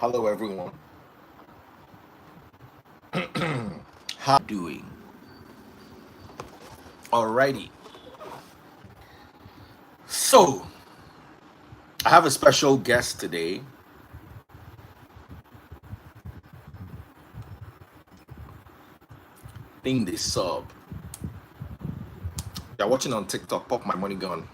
Hello, everyone. How you doing? Alrighty. So, I have a special guest today. Thing they sub. You're watching on TikTok. Pop my money gun.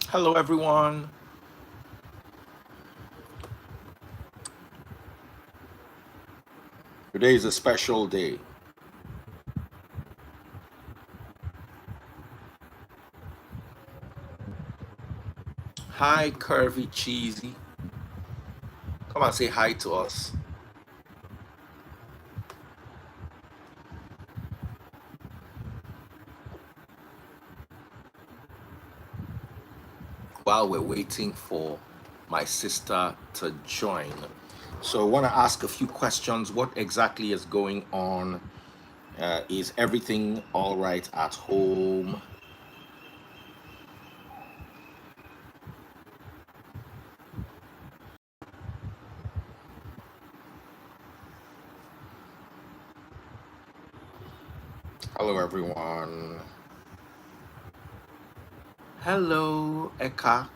Hello, everyone. Today is a special day. Hi, Curvy Cheesy. Come and say hi to us. While we're waiting for my sister to join. So I want to ask a few questions. What exactly is going on? Is everything all right at home? Hello, everyone. Hello, Eka.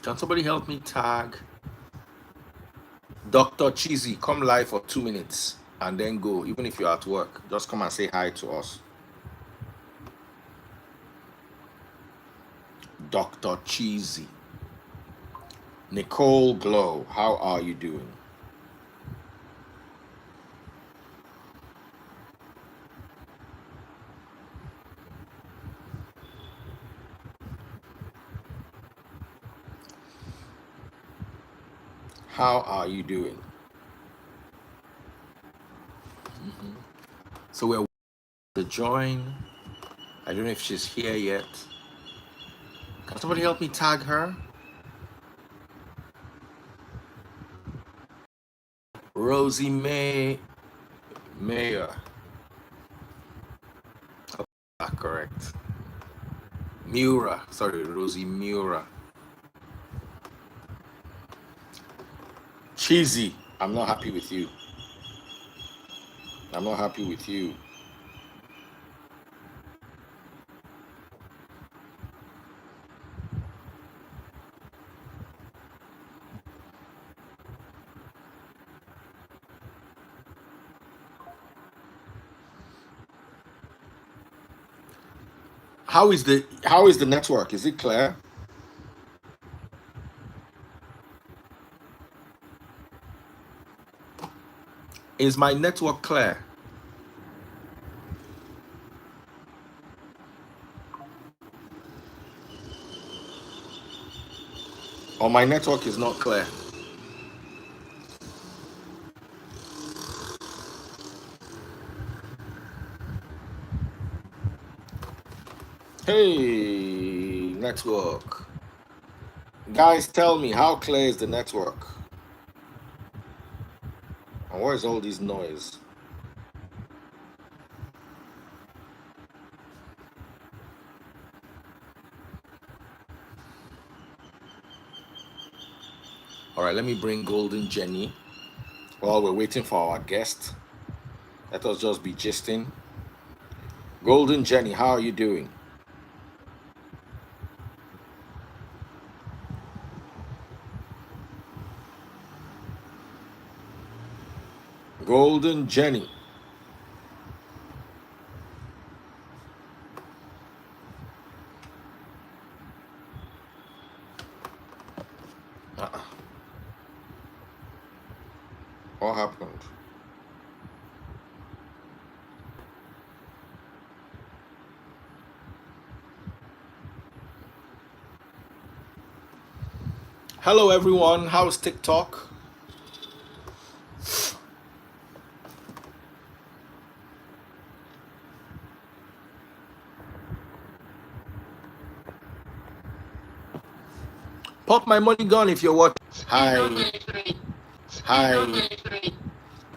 Can somebody help me tag Dr. Cheesy? Come live for 2 minutes and then go. Even if you're at work, just come and say hi to us. Dr. Cheesy. Nicole Glow, how are you doing? How are you doing? So we're to join. I don't know if she's here yet. Can somebody help me tag her? Rosy Meurer. Correct. Meurer. Sorry, Rosy Meurer. Cheesy. I'm not happy with you. I'm not happy with you. How is the network? Is it clear? Is my network clear? Or my network is not clear? Hey, network. Guys, tell me, how clear is the network? And what is all this noise? All right, let me bring Golden Jenny while we're waiting for our guest. Let us just be gisting. Golden Jenny, how are you doing? Golden Jenny. Uh-uh. What happened? Hello everyone, how's TikTok? Pop my money gun if you're watching. Hi. Hi.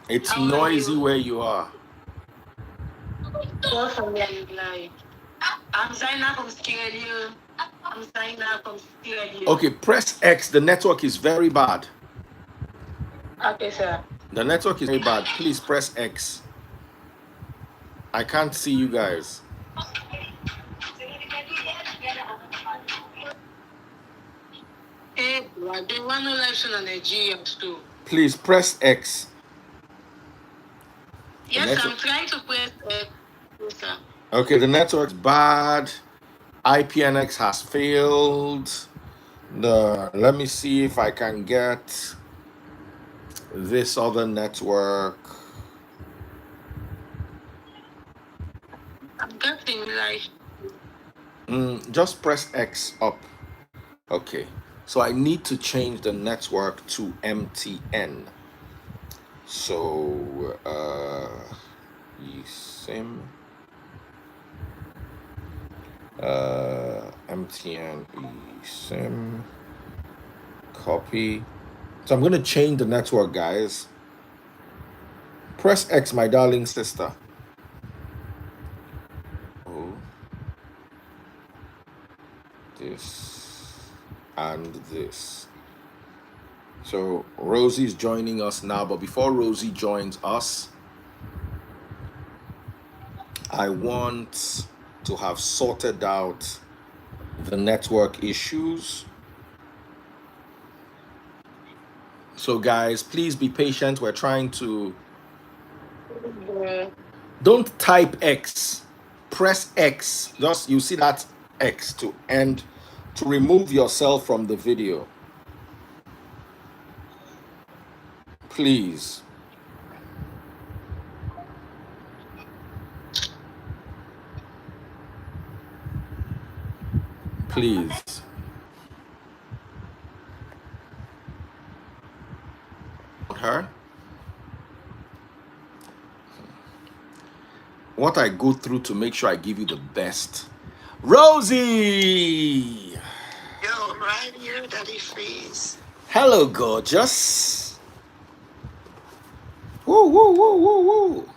It's noisy where you are. Okay, press X. The network is very bad. Okay, sir. The network is very bad. Please press X. I can't see you guys. Hey, they want election on Nigeria too. Please press X. Yes, I'm trying to press X, sir. Okay, the network's bad. IPNX has failed. Let me see if I can get this other network. I'm getting like. Just press X up. Okay, so I need to change the network to MTN. So, eSIM, MTN eSIM, copy. So I'm going to change the network, guys. Press X, my darling sister. Oh, this and this. So Rosie's joining us now, but before Rosie joins us, I want to have sorted out the network issues. So guys, please be patient. We're trying to... Don't type X. Press X. Just, you see that X to end, to remove yourself from the video. Please. Please. Her? What I go through to make sure I give you the best. Rosie! Yo, right here, Daddy Freeze. Hello, gorgeous. Woo, woo, woo, woo, woo.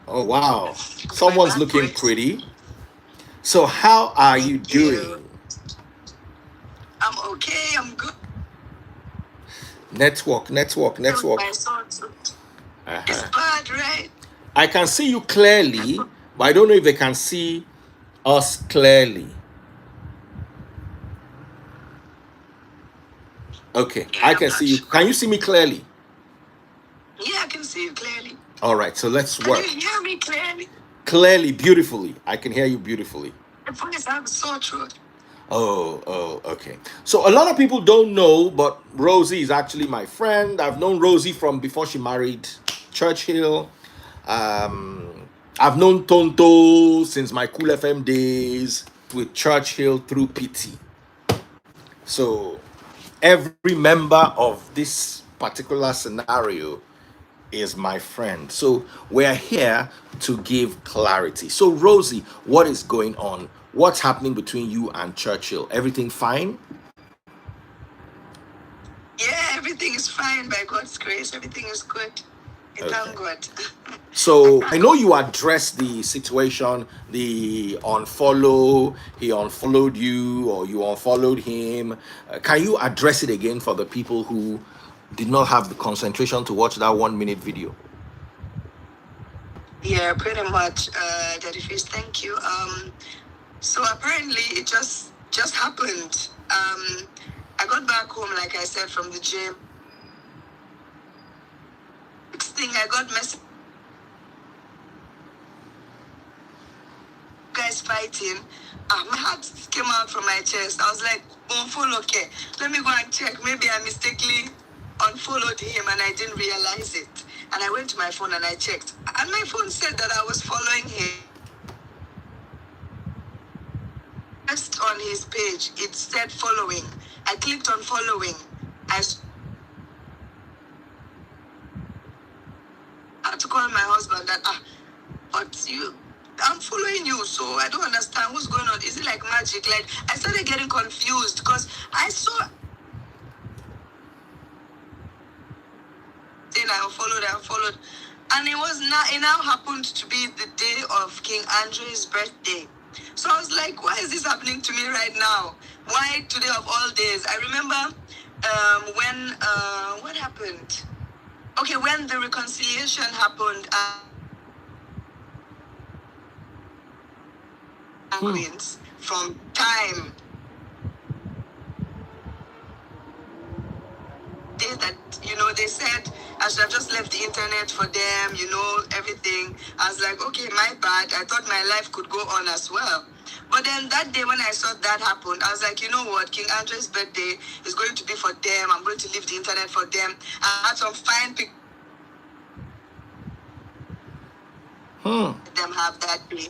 Oh, wow. Someone's looking pretty. So how are you doing? I'm okay, I'm good. Network. It's bad, right? I can see you clearly, but I don't know if they can see us clearly. Okay, yeah, I can see you. Can you see me clearly? Yeah, I can see you clearly. All right, so let's work. Can you hear me clearly? Clearly, beautifully. I can hear you beautifully. The voice I'm so true. Oh, okay. So a lot of people don't know, but Rosie is actually my friend. I've known Rosie from before she married Churchill. I've known Tonto since my Cool FM days with Churchill through PT. So every member of this particular scenario is my friend. So we're here to give clarity. So Rosie, what is going on? What's happening between you and Churchill? Everything fine? Yeah, everything is fine by God's grace. Everything is good. Thank God. So I know you addressed the situation, the unfollow, he unfollowed you or you unfollowed him. Can you address it again for the people who did not have the concentration to watch that 1 minute video? Yeah, pretty much. Daddy Fish, thank you. So apparently it just happened. I got back home, like I said, from the gym. Next thing I got message. Guys fighting. My heart came out from my chest. I was like, unfollow, okay. Let me go and check. Maybe I mistakenly unfollowed him and I didn't realize it. And I went to my phone and I checked. And my phone said that I was following him. Just on his page, it said following. I clicked on following. I had to call my husband that, but I'm following you, so I don't understand what's going on. Is it like magic? Like, I started getting confused because I saw saying I unfollowed. And it now happened to be the day of King Andre's birthday. So I was like, why is this happening to me right now? Why today of all days? I remember what happened? Okay, when the reconciliation happened, Queens, from time that, they said I should have just left the internet for them, everything. I was like, okay, my bad. I thought my life could go on as well. But then that day when I saw that happen, I was like, you know what? King Andre's birthday is going to be for them. I'm going to leave the internet for them. I had some fine pictures them have that day.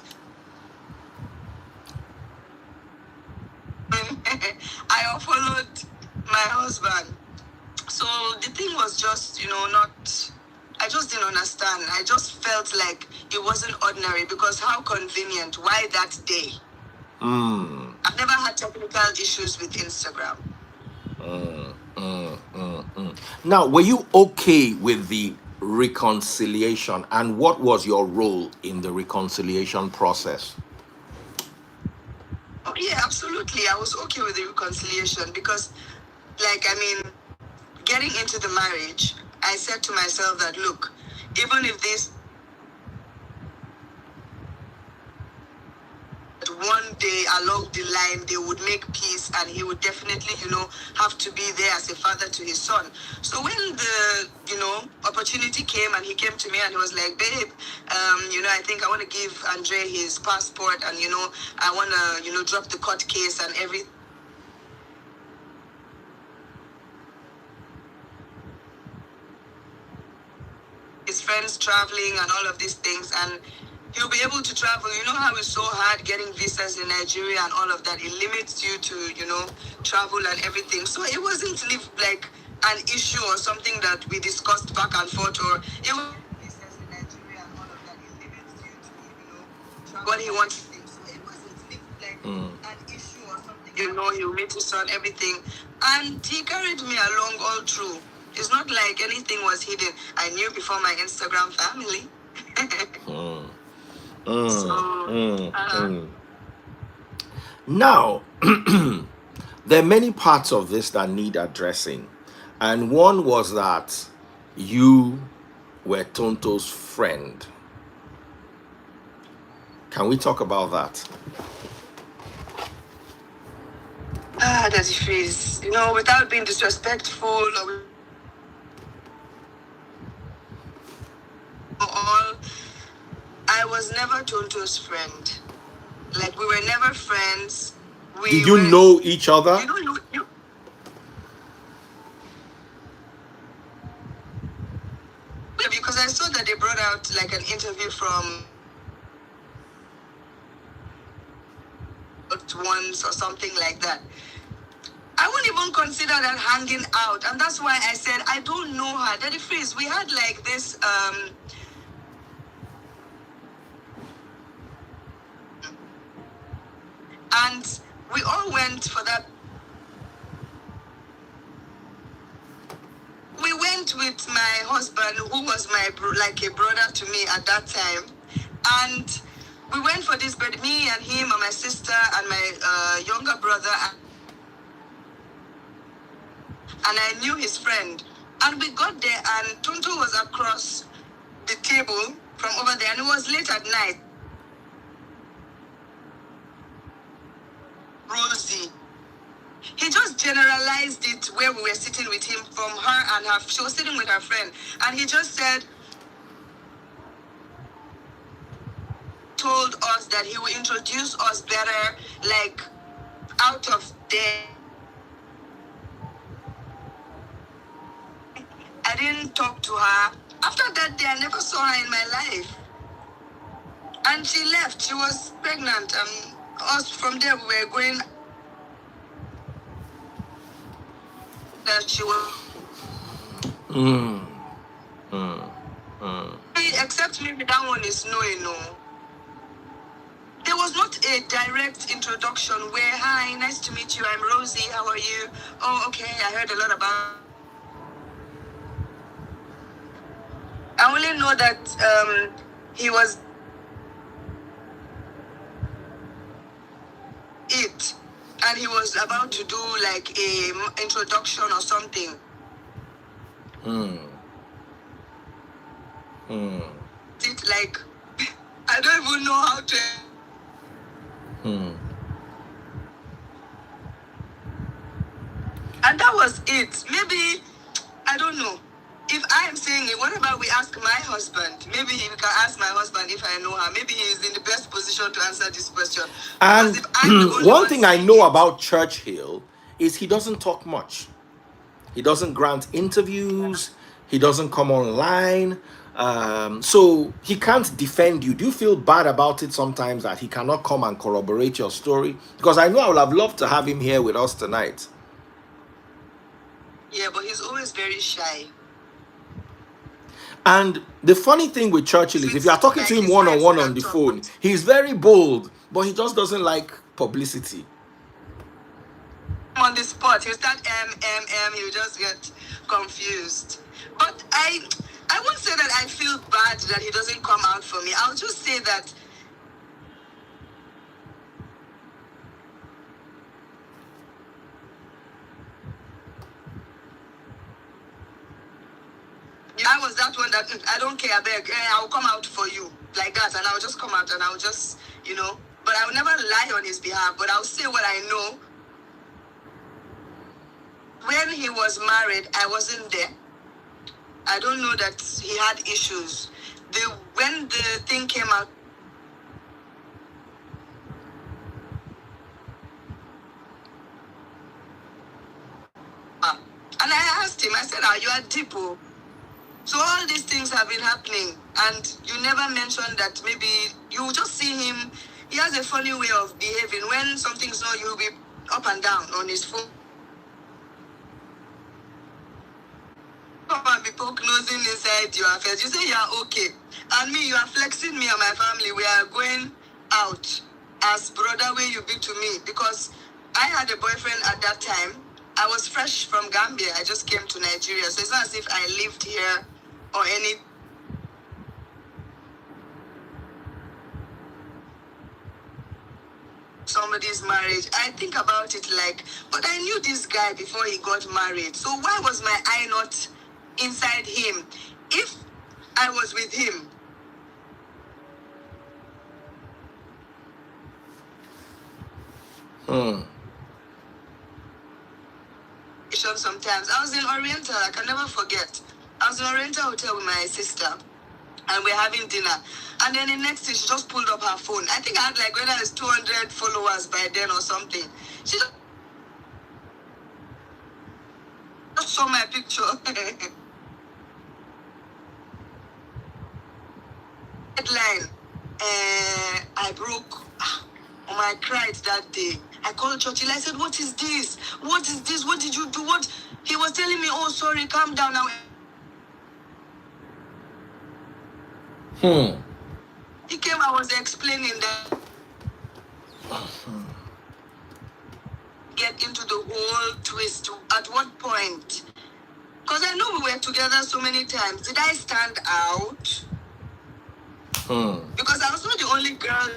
I unfollowed my husband. So the thing was just, I just didn't understand. I just felt like it wasn't ordinary because how convenient. Why that day? I've never had technical issues with Instagram. Now, were you okay with the reconciliation, and what was your role in the reconciliation process? Oh, yeah, absolutely. I was okay with the reconciliation because, getting into the marriage, I said to myself that, look, even if this one day along the line they would make peace and he would definitely, have to be there as a father to his son. So when the, opportunity came and he came to me and he was like, babe, I think I want to give Andre his passport and, I want to, drop the court case and everything. His friends traveling and all of these things, and he'll be able to travel. You know how it's so hard getting visas in Nigeria and all of that. It limits you to, travel and everything. So it wasn't like an issue or something that we discussed back and forth, or it was visas in Nigeria and all of that. It limits you to, travel what he wants. So it wasn't like an issue or something. He'll meet his son, everything. And he carried me along all through. It's not like anything was hidden. I knew before my Instagram family. Now, there are many parts of this that need addressing. And one was that you were Tonto's friend. Can we talk about that? That is, without being disrespectful or all, I was never Tonto's friend. Like, we were never friends. Did you know each other? Because I saw that they brought out like an interview from once or something like that. I wouldn't even consider that hanging out, and that's why I said I don't know her. Daddy Freeze, we had like this and we all went for that. We went with my husband, who was like a brother to me at that time, and we went for this, but me and him and my sister and my younger brother, and I knew his friend. And we got there, and Tonto was across the table from over there, and it was late at night. Rosie. He just generalized it where we were sitting with him from her and she was sitting with her friend. And he just told us that he will introduce us better, like, out of there. didn't talk to her. After that day, I never saw her in my life. And she left. She was pregnant. Us from there, we were going. That she was. Except maybe that one is no. There was not a direct introduction where, hi, nice to meet you. I'm Rosie. How are you? Oh, okay. I heard a lot about. I only know that he was it, and he was about to do like a introduction or something. It like I don't even know how to. And that was it. Maybe I don't know. If I am saying it, what about we ask my husband? Maybe he can ask my husband if I know her. Maybe he is in the best position to answer this question. And Because if I'm the only one thing I saying know it, about Churchill is he doesn't talk much. He doesn't grant interviews. He doesn't come online. So he can't defend you. Do you feel bad about it sometimes that he cannot come and corroborate your story? Because I know I would have loved to have him here with us tonight. yeah, but he's always very shy. And the funny thing with Churchill is if you are talking Like to him his one on friends one on can the talk, phone, but he's very bold, but he just doesn't like publicity. on the spot, he'll start he'll just get confused. But I won't say that I feel bad that he doesn't come out for me. I'll just say that I was that one that I don't care, I beg, I'll come out for you like that, and I'll just come out and I'll just, but I will never lie on his behalf, but I'll say what I know. When he was married, I wasn't there. I don't know that he had issues. When the thing came out, and I asked him, I said, you are deep. Oh. So all these things have been happening, and you never mentioned that maybe you just see him. He has a funny way of behaving. When something's not, you'll be up and down on his phone. Come and be poke nosing inside your affairs. You say you are okay. And me, you are flexing me and my family. We are going out as brother way you be to me. Because I had a boyfriend at that time. I was fresh from Gambia. I just came to Nigeria. So it's not as if I lived here or any. Somebody's marriage. I think about it like, but I knew this guy before he got married. So why was my eye not inside him? If I was with him, sometimes I was in Oriental. I can never forget. I was in Oriental Hotel with my sister, and we're having dinner. And then the next thing, she just pulled up her phone. I think I had like whether it's 200 followers by then or something. She just saw my picture. Headline. I broke. I cried that day. I called Churchill. I said, "What is this? What is this? What did you do? What?" He was telling me, "Oh, sorry, calm down now." He came. I was explaining that. Get into the whole twist. At what point? Because I know we were together so many times. Did I stand out? Because I was not the only girl.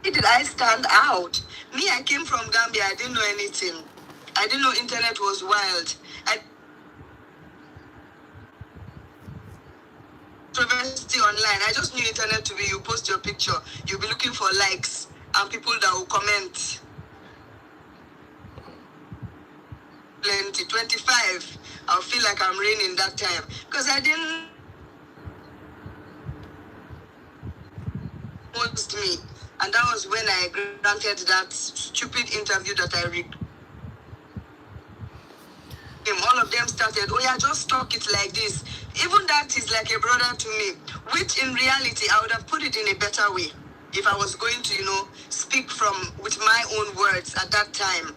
Did I stand out? Me, I came from Gambia. I didn't know anything. I didn't know internet was wild. University online. I just knew internet to be you post your picture, you'll be looking for likes and people that will comment. Plenty. 25. I'll feel like I'm raining that time. Because I didn't post me. And that was when I granted that stupid interview that I read. all of them started, oh yeah, just talk it like this. Even that is like a brother to me, which in reality, I would have put it in a better way if I was going to, speak with my own words at that time.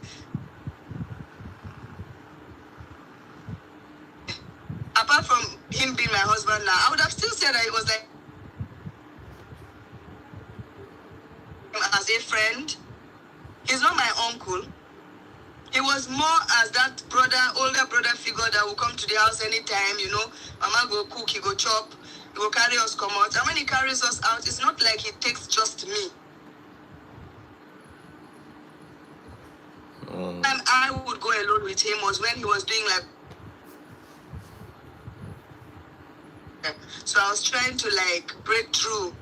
Apart from him being my husband now, I would have still said that it was like as a friend. He's not my uncle. He was more as that older brother figure that will come to the house anytime, Mama go cook, he go chop, he go carry us come out. And when he carries us out, it's not like he takes just me. And I would go alone with him was when he was doing like. So I was trying to break through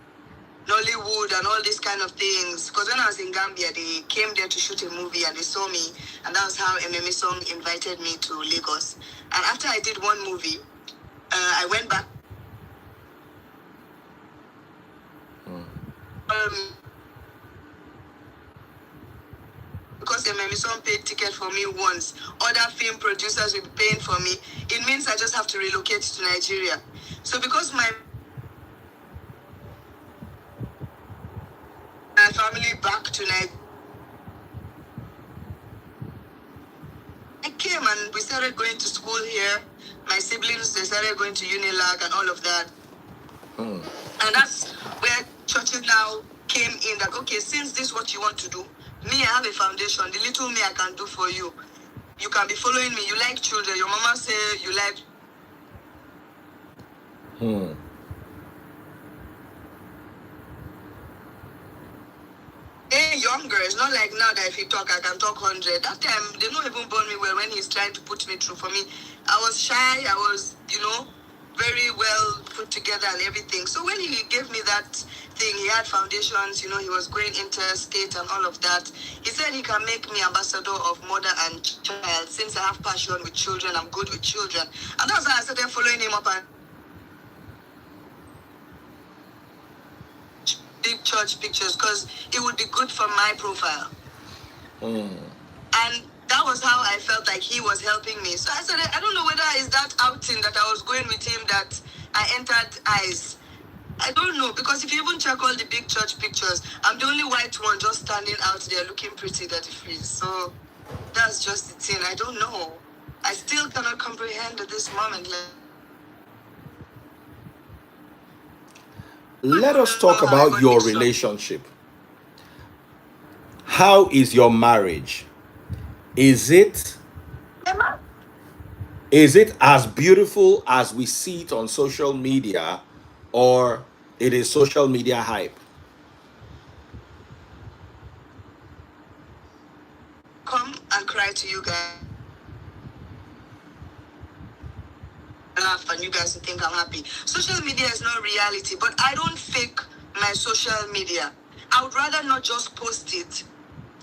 Nollywood and all these kind of things. Because when I was in Gambia, they came there to shoot a movie and they saw me. And that was how MMA Song invited me to Lagos. And after I did one movie, I went back. Because MMA Song paid ticket for me once, other film producers will be paying for me. It means I just have to relocate to Nigeria. So because my family back to Nigeria, I came and we started going to school here. My siblings, they started going to Unilag and all of that. And that's where Churchill now came in that, okay, since this is what you want to do, me, I have a foundation. The little me I can do for you. You can be following me. You like children. Your mama say you like. Hey, younger. It's not like now that if you talk, I can talk 100. That time, they don't even born me well when he's trying to put me through. For me, I was shy. I was, very well put together and everything. So when he gave me that thing, he had foundations, he was going interstate and all of that. He said he can make me ambassador of mother and child. Since I have passion with children, I'm good with children. And that's why I started following him up and big church pictures because it would be good for my profile. And that was how I felt like he was helping me. So I said, I don't know whether it's that outing that I was going with him that I entered eyes. I don't know, because if you even check all the big church pictures, I'm the only white one just standing out there looking pretty dirty free. So that's just the thing. I don't know. I still cannot comprehend at this moment. Let us talk about your relationship. How is your marriage? Is it as beautiful as we see it on social media, or it is social media hype? Come and cry to you guys. Laugh and you guys think I'm happy. Social media is not reality, but I don't fake my social media. I would rather not just post it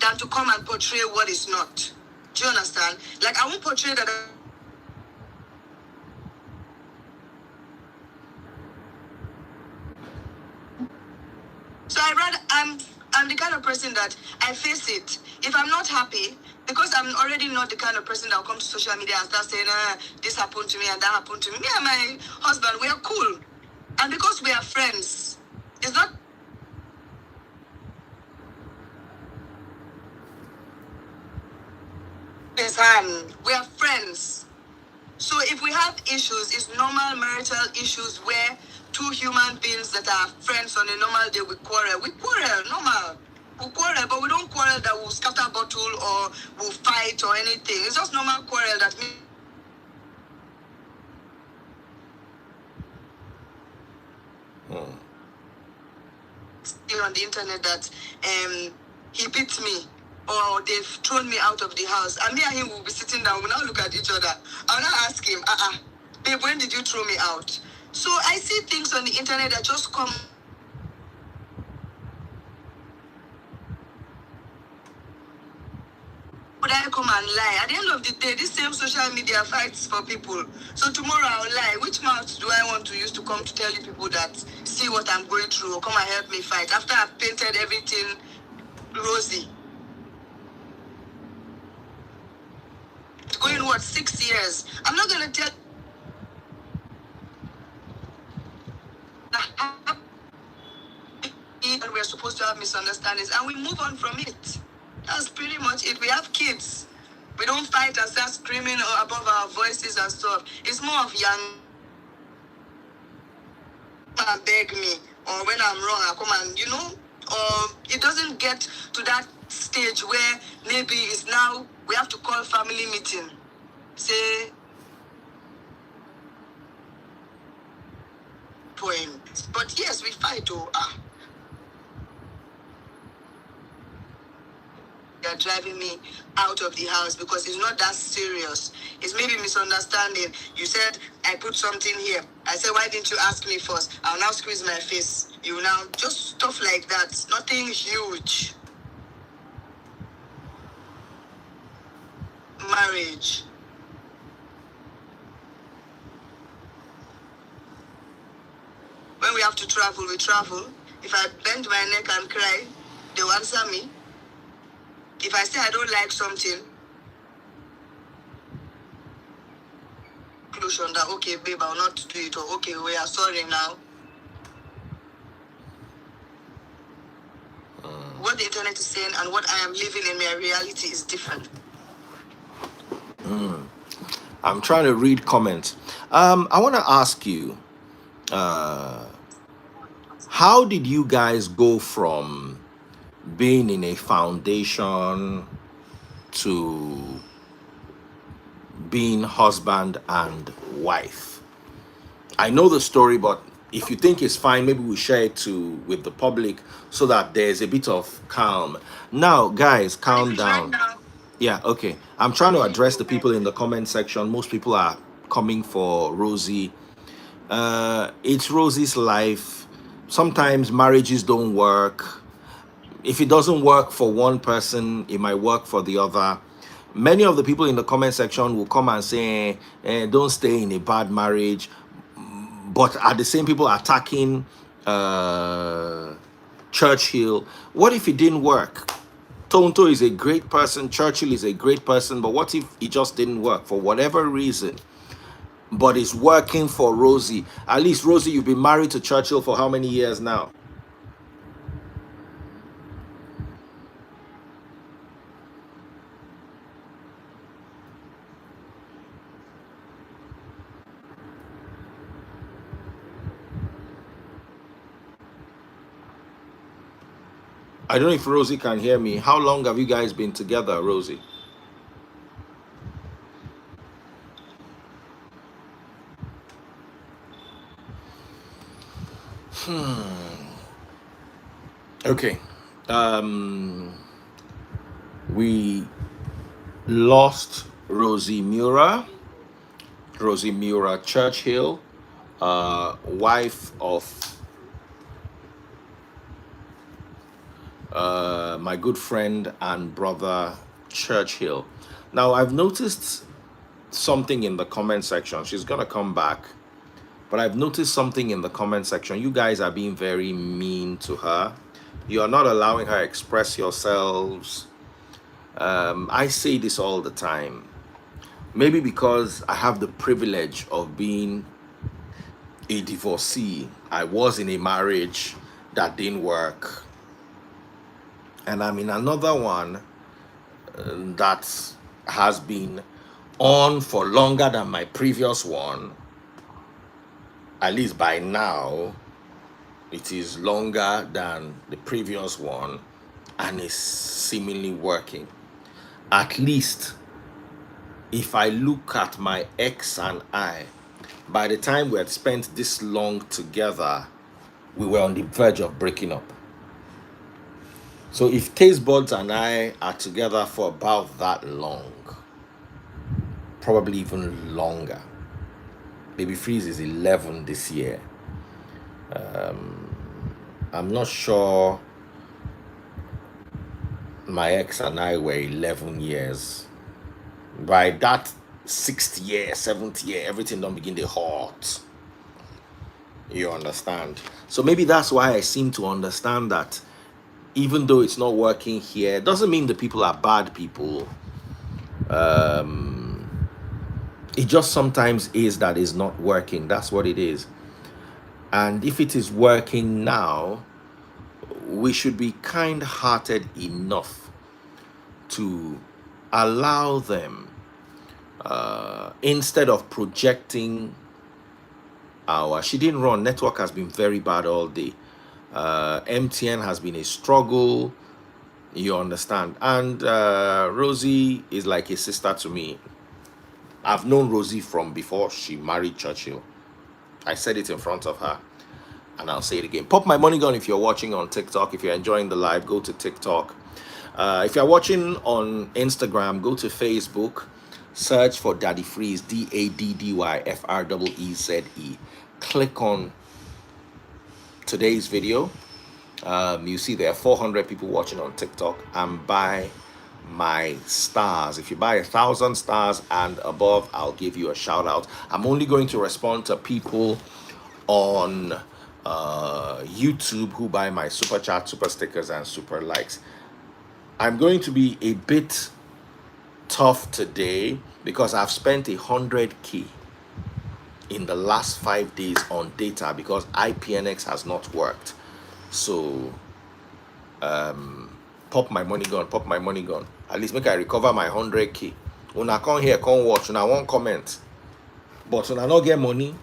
than to come and portray what is not. Do you understand? Like, I won't portray that. So I'm the kind of person that I face it. If I'm not happy, because I'm already not the kind of person that will come to social media and start saying, this happened to me and that happened to me. Me and my husband, we are cool. And because we are friends, it's not. We are friends. So if we have issues, it's normal marital issues where two human beings that are friends on a normal day, we quarrel. We quarrel, normal. We quarrel, but we don't quarrel that we'll scatter bottle or we'll fight or anything. It's just normal quarrel that means on the internet that he beat me or they've thrown me out of the house. And me and him will be sitting down, we'll now look at each other. I'll now ask him, babe, when did you throw me out? So I see things on the internet that just come. Would I come and lie? At the end of the day, this same social media fights for people. So tomorrow I'll lie. Which mouth do I want to use to come to tell you people that see what I'm going through or come and help me fight after I've painted everything rosy? going what, 6 years. I'm not gonna tell and we're supposed to have misunderstandings and we move on from it. That's pretty much it. We have kids. We don't fight and start screaming above our voices and stuff. It's more of young and beg me, or when I'm wrong, I come and, or it doesn't get to that stage where maybe it's now we have to call family meeting. Say, point. But yes, we fight. They're driving me out of the house because it's not that serious. It's maybe misunderstanding. You said I put something here. I said, why didn't you ask me first? I'll now squeeze my face. You now just stuff like that. Nothing huge. Marriage. When we have to travel, we travel. If I bend my neck and cry, they'll answer me. If I say I don't like something, conclusion that, okay, babe, I'll not do it, or okay, we are sorry now. What the internet is saying and what I am living in my reality is different. I'm trying to read comments. I want to ask you, how did you guys go from being in a foundation to being husband and wife? I know the story, but if you think it's fine, maybe we share it with the public so that there's a bit of calm. Now, guys, calm down. Yeah, okay. I'm trying to address the people in the comment section. Most people are coming for Rosie. It's Rosie's life. Sometimes marriages don't work. If it doesn't work for one person, it might work for the other. Many of the people in the comment section will come and say, don't stay in a bad marriage. But are the same people attacking Churchill? What if it didn't work? Tonto is a great person. Churchill is a great person. But what if it just didn't work for whatever reason? But it's working for Rosie. At least, Rosie, you've been married to Churchill for how many years now? I don't know if Rosie can hear me. How long have you guys been together, Rosie? Okay. We lost Rosy Meurer. Rosy Meurer Churchill, wife of my good friend and brother Churchill. Now, I've noticed something in the comment section. She's gonna come back, but I've noticed something in the comment section. You guys are being very mean to her. You are not allowing her express yourselves. I say this all the time. Maybe because I have the privilege of being a divorcee. I was in a marriage that didn't work, and I'm in another one that has been on for longer than my previous one. At least by now, it is longer than the previous one and is seemingly working. At least, if I look at my ex and I, by the time we had spent this long together, we were on the verge of breaking up. So if Taste Buds and I are together for about that long, probably even longer, Baby Freeze is 11 this year. I'm not sure my ex and I were 11 years. By that 6th year, 7th year, everything don't begin to hurt. You understand? So maybe that's why I seem to understand that even though it's not working here, doesn't mean the people are bad people. It just sometimes is that is not working. That's what it is. And if it is working now, we should be kind-hearted enough to allow them, instead of projecting our, she didn't run, network has been very bad all day. MTN has been a struggle, you understand. And Rosie is like a sister to me. I've known Rosie from before she married Churchill. I said it in front of her, and I'll say it again. Pop my money gun if you're watching on TikTok. If you're enjoying the live, go to TikTok. If you're watching on Instagram, go to Facebook. Search for Daddy Freeze, DADDYFREEZE. Click on today's video. You see there are 400 people watching on TikTok, and buy my stars. If you buy 1,000 stars and above, I'll give you a shout out. I'm only going to respond to people on YouTube who buy my super chat, super stickers, and super likes. I'm going to be a bit tough today because I've spent 100K in the last 5 days on data because IPNX has not worked. So pop my money gun, pop my money gun. At least make I recover my 100K. When I come here, come watch, and I won't comment. But when I not get money,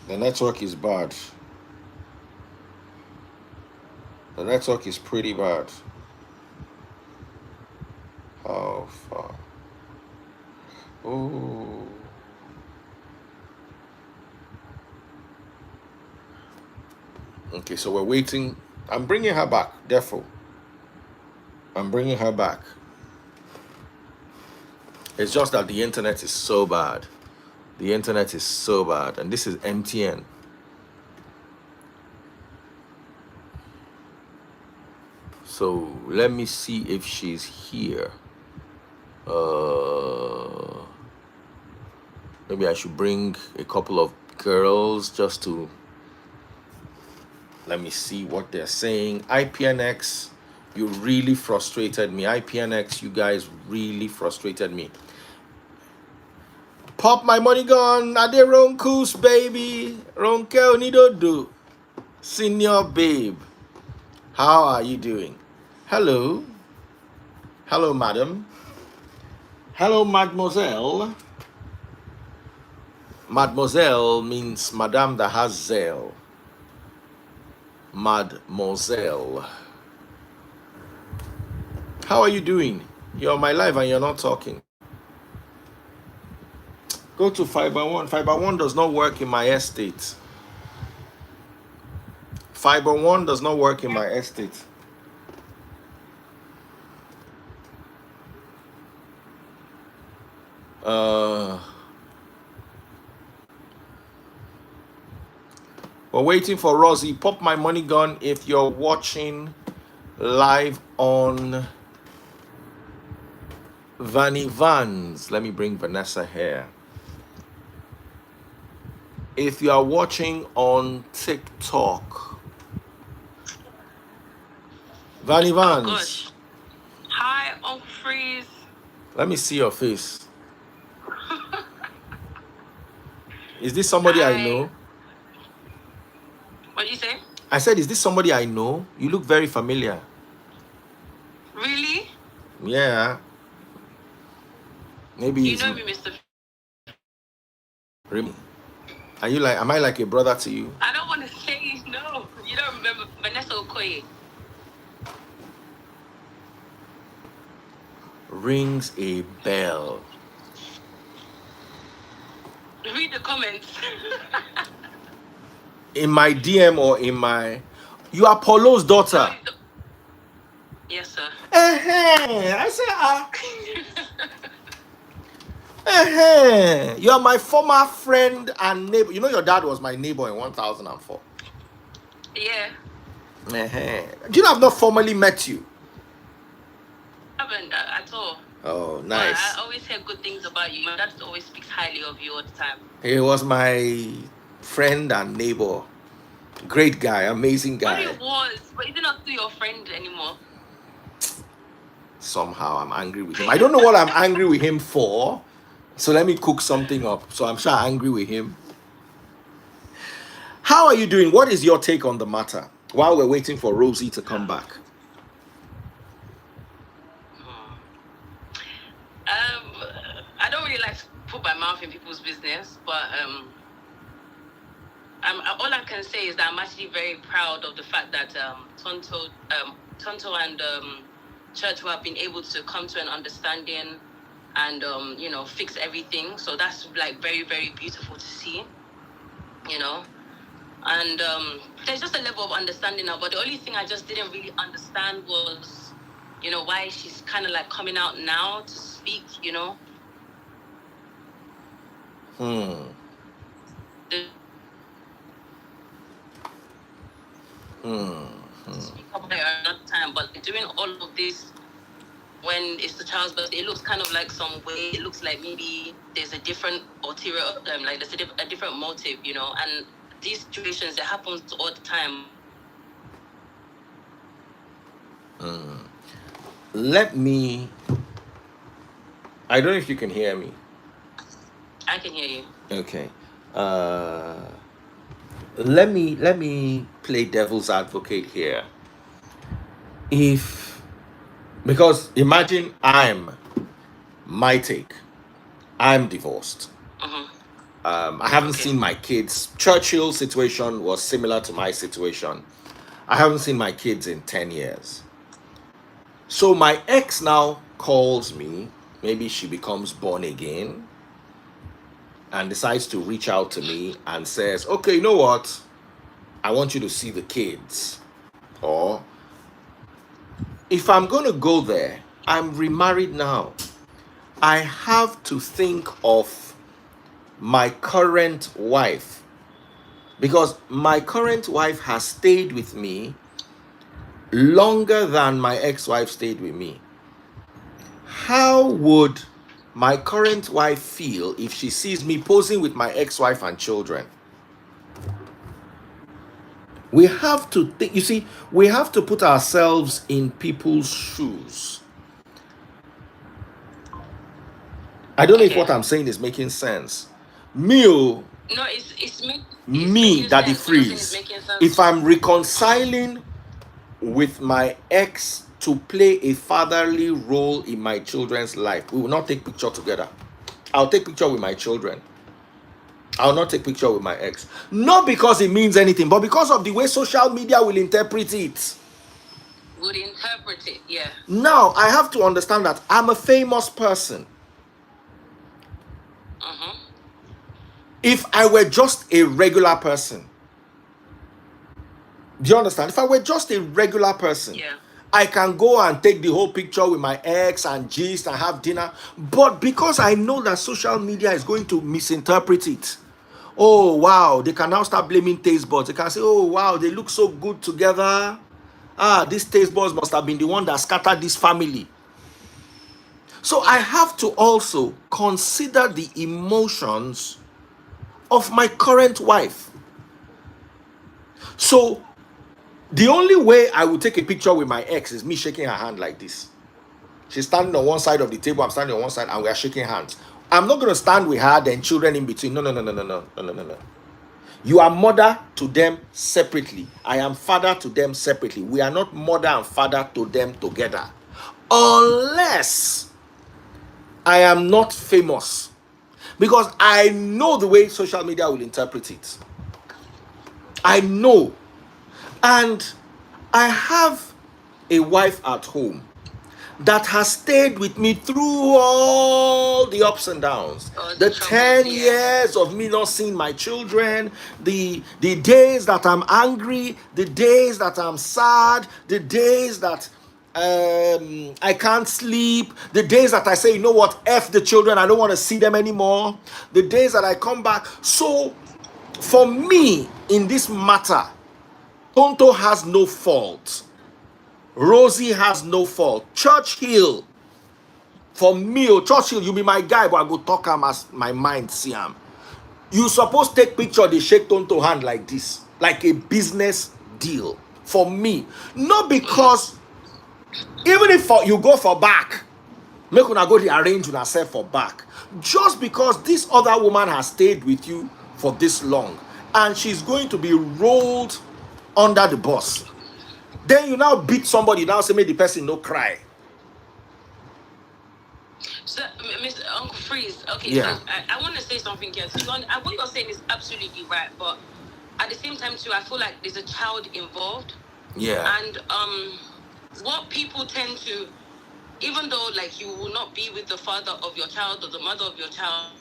the network is bad. The network is pretty bad. How far? Oh. Okay, so we're waiting. I'm bringing her back, therefore. I'm bringing her back. It's just that the internet is so bad. The internet is so bad. And this is MTN. So let me see if she's here. Maybe I should bring a couple of girls just to let me see what they're saying. IPNX, you really frustrated me. IPNX, you guys really frustrated me. Pop my money gun. Ade Ronkus, baby. Ronkel Nidodo. Senior babe. How are you doing? Hello. Hello, madam. Hello, mademoiselle. Mademoiselle means madame that has zeal. Mademoiselle. How are you doing? You're on my live and you're not talking. Go to Fiber One. Fiber One does not work in my estate. Fiber One does not work in my estate. We're waiting for Rosie. Pop my money gun if you're watching live on Vanny Vans. Let me bring Vanessa here. If you are watching on TikTok, Vanny Vans. Oh gosh. Hi, Uncle Freeze. Let me see your face. Is this somebody Hi. I know? What did you say? I said, is this somebody I know? You look very familiar. Really? Yeah. Maybe You know me, Mr. Remy. Are you like? Am I like a brother to you? I don't want to say no. You don't remember Vanessa Okoye? Rings a bell. Read the comments. In my DM or in my... You are Paulo's daughter. Yes, sir. I said, you are my former friend and neighbor. You know your dad was my neighbor in 1004. Yeah. Do you know I've not formally met you? I haven't at all. Oh, nice. But I always hear good things about you. My dad always speaks highly of you all the time. He was my friend and neighbor. Great guy, amazing guy. But he was, but he's not your friend anymore. Somehow I'm angry with him. I don't know what I'm angry with him for, So let me cook something up. So I'm sure angry with him. How are you doing? What is your take on the matter while we're waiting for Rosie to come back? I don't really like to put my mouth in people's business, but all I can say is that I'm actually very proud of the fact that Tonto and Churchill have been able to come to an understanding and fix everything. So that's like very, very beautiful to see. And there's just a level of understanding now. But the only thing I just didn't really understand was, why she's kind of like coming out now to speak. Hmm. Speak about it another time, but doing all of this when it's the child's birthday, it looks kind of like some way. It looks like maybe there's a different ulterior, like there's a different motive, And these situations, it happens all the time. Let me. I don't know if you can hear me. I can hear you. Okay. Let me play devil's advocate here. If Because imagine my take. I'm divorced. I haven't seen my kids. Churchill's situation was similar to my situation. I haven't seen my kids in 10 years. So my ex now calls me. Maybe she becomes born again and decides to reach out to me and says, okay, you know what? I want you to see the kids. Or if I'm going to go there, I'm remarried now. I have to think of my current wife, because my current wife has stayed with me longer than my ex-wife stayed with me. How would my current wife feel if she sees me posing with my ex-wife and children? We have to think, you see, we have to put ourselves in people's shoes. I don't know if what I'm saying is making sense. No, me, Daddy Freeze. If I'm reconciling with my ex to play a fatherly role in my children's life, we will not take picture together. I'll take picture with my children. I'll not take picture with my ex. Not because it means anything, but because of the way social media will interpret it. Yeah. Now, I have to understand that I'm a famous person. If I were just a regular person, do you understand? If I were just a regular person, I can go and take the whole picture with my ex and gist and have dinner. But because I know that social media is going to misinterpret it, oh wow, they can now start blaming taste buds. They can say, oh wow, they look so good together. This taste buds must have been the one that scattered this family. So I have to also consider the emotions of my current wife. So the only way I would take a picture with my ex is me shaking her hand like this. She's standing on one side of the table, I'm standing on one side, and we are shaking hands. I'm not going to stand with her, then children in between. No. You are mother to them separately. I am father to them separately. We are not mother and father to them together. Unless I am not famous. Because I know the way social media will interpret it. I know. And I have a wife at home that has stayed with me through all the ups and downs. The 10 years of me not seeing my children, the days that I'm angry, the days that I'm sad, the days that I can't sleep, the days that I say, you know what, F the children, I don't want to see them anymore, the days that I come back. So for me, in this matter, Tonto has no fault. Rosie has no fault. Churchill, for me, Churchill, you be my guy, but I go talk him as my mind see him. You supposed take picture, they shake Tonto hand like this, like a business deal. For me, not because, even if you go for back, Make una go the arrange una self for back. Just because this other woman has stayed with you for this long and she's going to be rolled under the bus. Then you now beat somebody, now say make the person no cry. So, Mr. Uncle Freeze, okay, Yeah. so I want to say something here. So, what you're saying is absolutely right, but at the same time, too, I feel like there's a child involved. Yeah. And what people tend to, even though, like, you will not be with the father of your child or the mother of your child,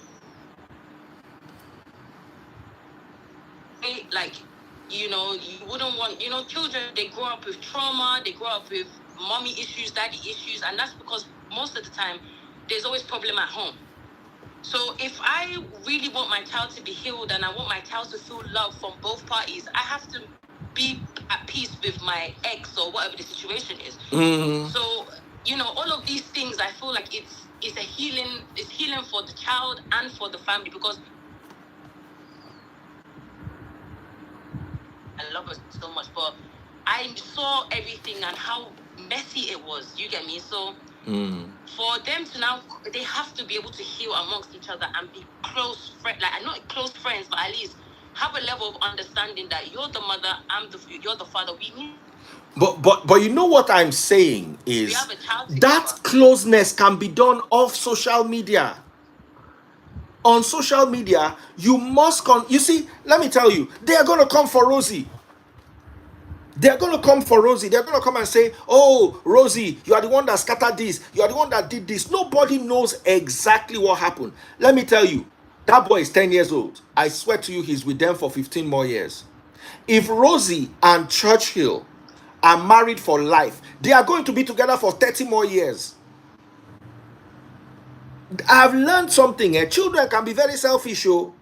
like, you know, you wouldn't want, you know, children, they grow up with trauma, they grow up with mommy issues, daddy issues, and that's because most of the time there's always problem at home. So if I really want my child to be healed and I want my child to feel love from both parties, I have to be at peace with my ex or whatever the situation is. So, you know, all of these things, I feel like it's a healing, it's healing for the child and for the family, because I love her so much, but I saw everything and how messy it was. You get me? So for them to now, they have to be able to heal amongst each other and be close friends, like not close friends, but at least have a level of understanding that you're the mother, you're the father. We need. But you know what I'm saying is that closeness can be done off social media. On social media, you must you see, let me tell you, they are going to come for Rosie. They're going to come for Rosie. They're going to come and say, oh, Rosie, you are the one that scattered this. You are the one that did this. Nobody knows exactly what happened. Let me tell you, that boy is 10 years old. I swear to you, he's with them for 15 more years. If Rosie and Churchill are married for life, they are going to be together for 30 more years. I've learned something. Children can be very selfish. Oh.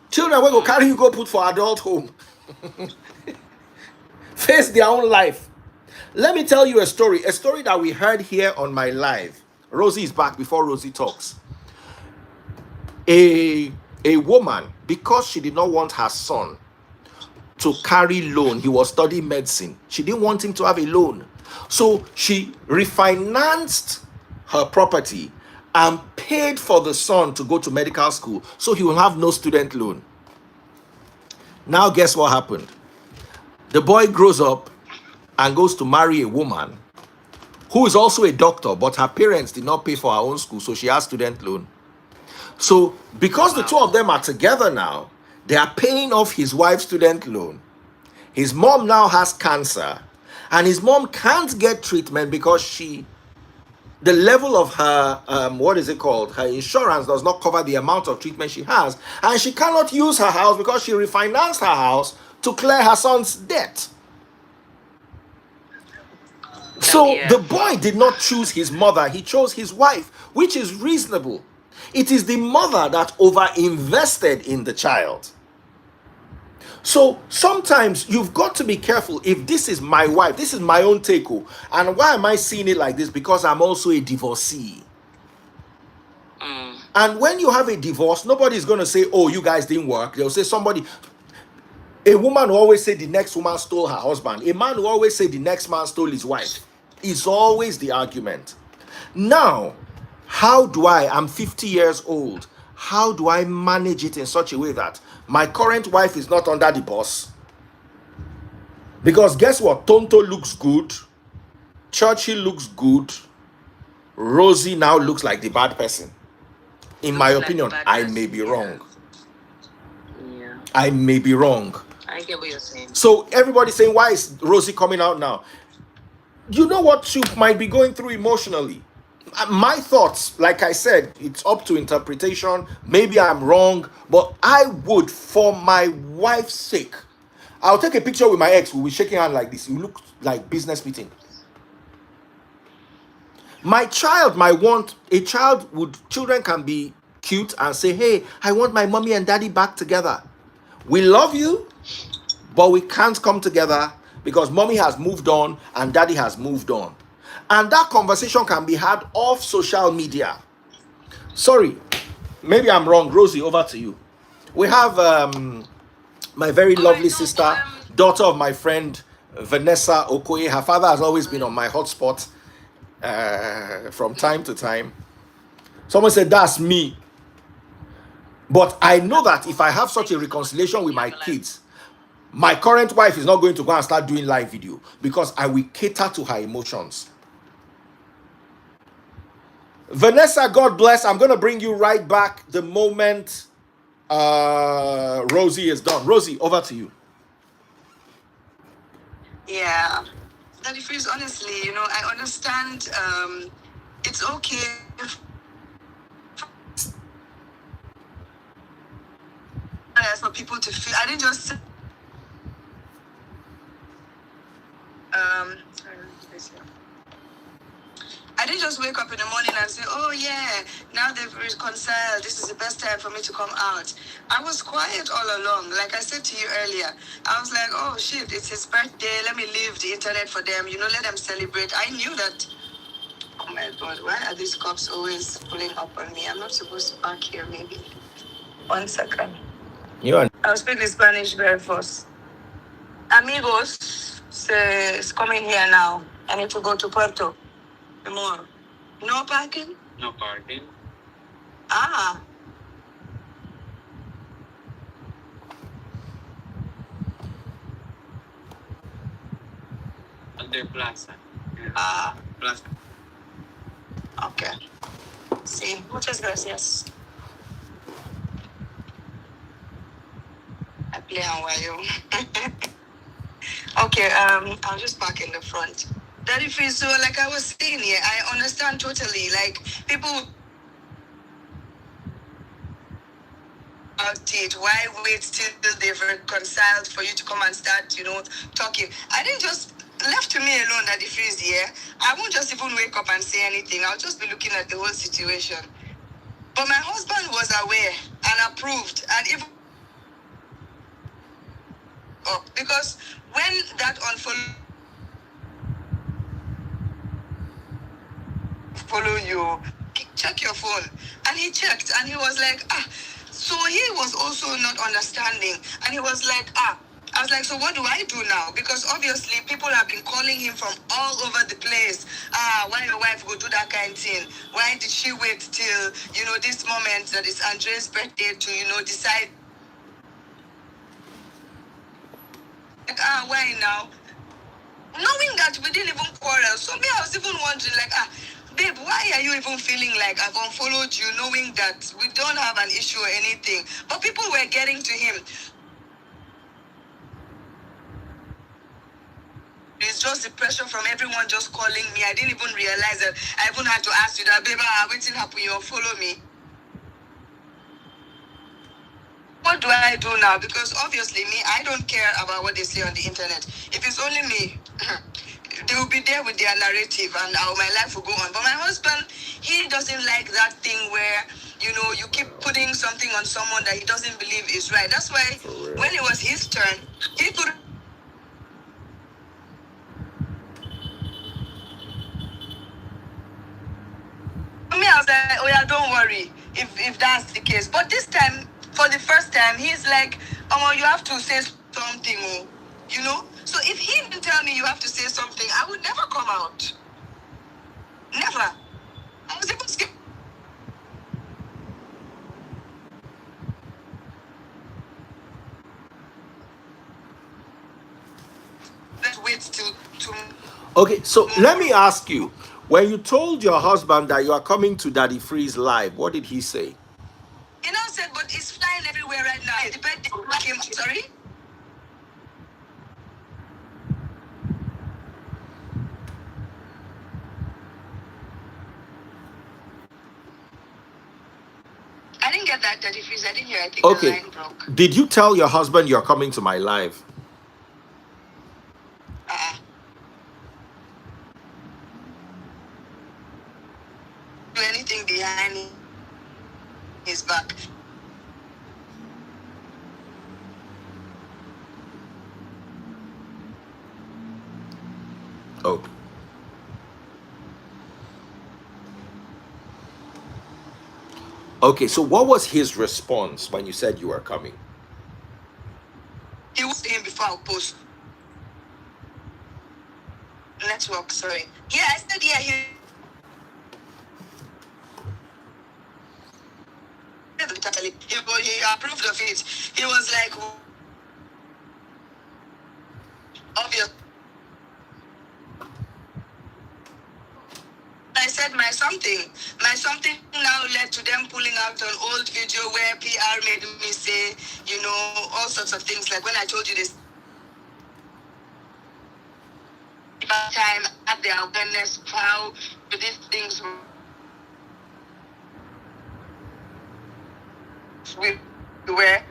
Children will go carry you, go put for adult home. Face their own life. Let me tell you a story that we heard here on my live. Rosie is back before Rosie talks. A woman, because she did not want her son to carry loan, he was studying medicine. She didn't want him to have a loan. So she refinanced her property and paid for the son to go to medical school so he will have no student loan. Now guess what happened? The boy grows up and goes to marry a woman who is also a doctor, but her parents did not pay for her own school, so she has student loan. So because the two of them are together now, they are paying off his wife's student loan. His mom now has cancer, and his mom can't get treatment because the level of her, her insurance does not cover the amount of treatment she has, and she cannot use her house because she refinanced her house to clear her son's debt. So the boy did not choose his mother, he chose his wife, which is reasonable. It is the mother that over-invested in the child. So sometimes you've got to be careful. If this is my wife, this is my own take. And why am I seeing it like this? Because I'm also a divorcee. And when you have a divorce, nobody's going to say, oh, you guys didn't work. They'll say a woman will always say the next woman stole her husband. A man will always say the next man stole his wife. It's always the argument. Now, I'm 50 years old. How do I manage it in such a way that my current wife is not under the boss? Because guess what? Tonto looks good. Churchill looks good. Rosie now looks like the bad person. In my opinion, I may be wrong. Yeah. I may be wrong. I get what you're saying. So everybody's saying, why is Rosie coming out now? You know what she might be going through emotionally. My thoughts, like I said, it's up to interpretation. Maybe I'm wrong, but I would, for my wife's sake, I'll take a picture with my ex. We'll be shaking hands like this. You look like business meeting. My child might want children can be cute and say, hey, I want my mommy and daddy back together. We love you, but we can't come together because mommy has moved on and daddy has moved on. And that conversation can be had off social media. Sorry, maybe I'm wrong. Rosie, over to you. We have my very lovely sister, daughter of my friend Vanessa Okoye. Her father has always been on my hotspot. from time to time. Someone said, that's me. But I know that if I have such a reconciliation with my kids, my current wife is not going to go and start doing live video because I will cater to her emotions. Vanessa, God bless. I'm going to bring you right back the moment Rosie is done. Rosie, over to you. Yeah. Daddy Freeze, honestly, I understand it's okay for people to feel. I didn't just sorry, I didn't just wake up in the morning and say, oh yeah, now they've reconciled. This is the best time for me to come out. I was quiet all along. Like I said to you earlier, I was like, oh shit, it's his birthday. Let me leave the internet for them. Let them celebrate. I knew that. Oh my God, why are these cops always pulling up on me? I'm not supposed to park here, maybe. 1 second. I'll speak the Spanish very fast. Amigos, it's coming here now. I need to go to Puerto. More. No parking? No parking. Ah. Under Plaza. Ah. Plaza. Okay. Sí, muchas gracias. I play on while you. Okay, I'll just park in the front. Daddy Free, so like I was saying here, I understand totally. Like people about it. Why wait till they've reconciled for you to come and start, talking? I didn't just left to me alone, Daddy Freeze here. I won't just even wake up and say anything. I'll just be looking at the whole situation. But my husband was aware and approved and even because when that follow you, check your phone. And he checked and he was like, so he was also not understanding. And he was like, I was like, so what do I do now? Because obviously people have been calling him from all over the place. Why your wife would do that kind of thing? Why did she wait till, this moment that is Andre's birthday to, decide? Like, why now? Knowing that we didn't even quarrel. So me, I was even wondering, like, babe, why are you even feeling like I've unfollowed you, knowing that we don't have an issue or anything? But people were getting to him. It's just the pressure from everyone just calling me. I didn't even realize that I even had to ask you that, babe, waiting happen, you unfollow me. What do I do now? Because obviously me, I don't care about what they say on the internet. If it's only me, they will be there with their narrative and my life will go on. But my husband, he doesn't like that thing where, you keep putting something on someone that he doesn't believe is right. That's why when it was his turn, he could. For me, I was like, oh yeah, don't worry if that's the case. But this time, for the first time, he's like, oh, you have to say something, So if he didn't tell me you have to say something, I would never come out. Never. I was even scared. Let's wait till tomorrow. Okay, so let me ask you, when you told your husband that you are coming to Daddy Freeze live, what did he say? He now said, but it's flying everywhere right now. The birthday came, sorry? I didn't get that, Daddy Freeze. I didn't hear. I think the line broke. Did you tell your husband you're coming to my live? Do anything behind his back. Oh. Okay, so what was his response when you said you were coming? He was saying before I post. Network, sorry. Yeah, I said, yeah, totally. He approved of it. He was like, obvious. I said my something now led to them pulling out an old video where PR made me say, all sorts of things. Like when I told you this time at the awareness how these things we were,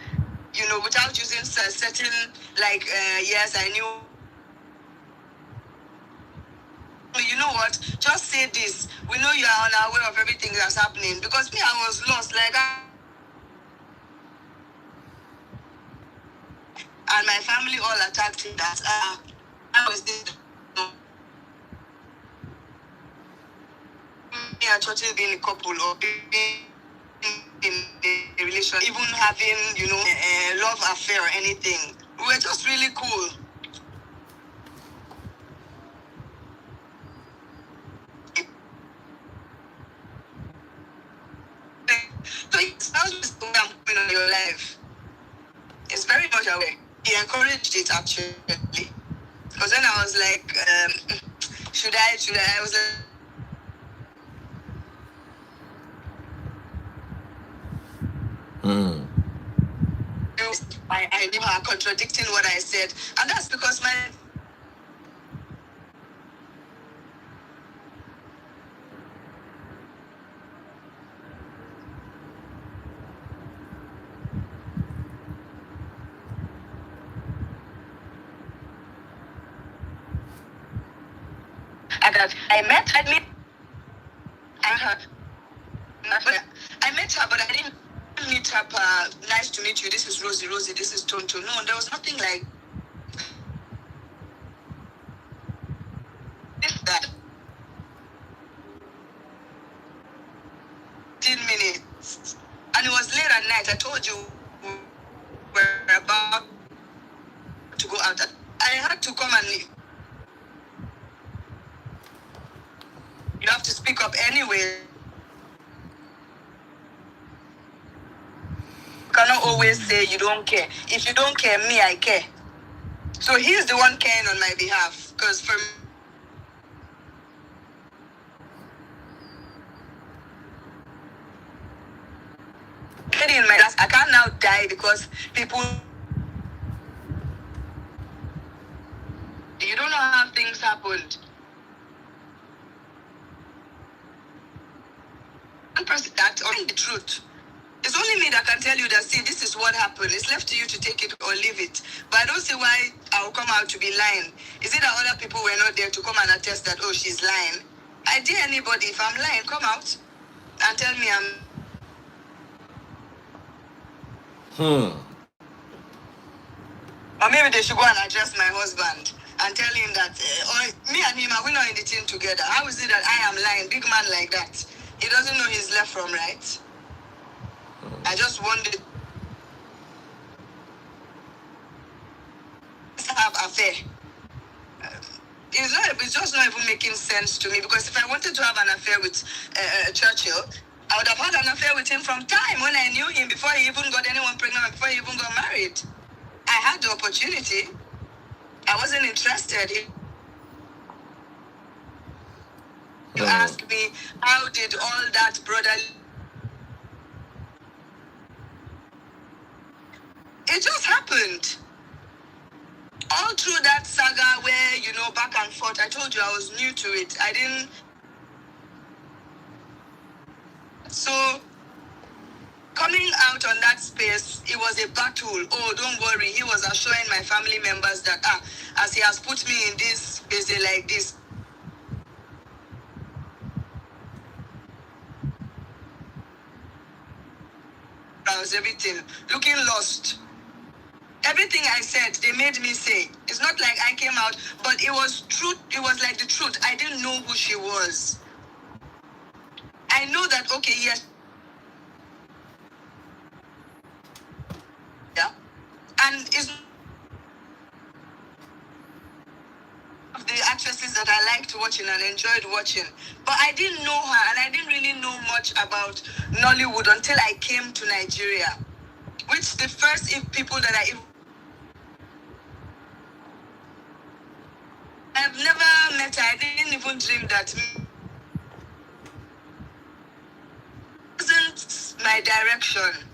without using certain, like, yes, I knew. You know what? Just say this. We know you are unaware of everything that's happening. Because me, I was lost. And my family all attacked him that, how is this? Me and Churchill being a couple or being in a relation, even having, a love affair or anything. We were just really cool. So it's not just the way I'm putting on your life. It's very much aware. He encouraged it actually. Because then I was like, should I? I was like, I knew her contradicting what I said. And that's because my I met her. I met her, but I didn't meet her. Nice to meet you. This is Rosie. Rosie, this is Tonto. No, there was nothing like this. That 15 minutes, and it was late at night. I told you we were about to go out. I had to come and leave. You have to speak up anyway. You cannot always say you don't care. If you don't care, me, I care. So he's the one caring on my behalf. Because for me, in my class, I can't now die because people. You don't know how things happened. One person that's only the truth. It's only me that can tell you that, see, this is what happened. It's left to you to take it or leave it. But I don't see why I'll come out to be lying. Is it that other people were not there to come and attest that, oh, she's lying? I dare anybody, if I'm lying, come out and tell me I'm... Or maybe they should go and address my husband and tell him that, or me and him, are we not in the team together? How is it that I am lying? Big man like that. He doesn't know his left from right. I just wanted to have affair. It's just not even making sense to me, because if I wanted to have an affair with Churchill, I would have had an affair with him from time when I knew him, before he even got anyone pregnant, before he even got married. I had the opportunity. I wasn't interested. You ask me, how did all that brotherly... It just happened. All through that saga where, back and forth, I told you I was new to it. I didn't... So, coming out on that space, it was a battle. Oh, don't worry. He was assuring my family members that, as he has put me in this space like this, I was everything. Looking lost. Everything I said, they made me say. It's not like I came out, but it was truth. It was like the truth. I didn't know who she was. I know that, okay, yes. Yeah. And it's of the actresses that I liked watching and enjoyed watching. But I didn't know her, and I didn't really know much about Nollywood until I came to Nigeria. Which the first people that I've never met her. I didn't even dream that wasn't my direction.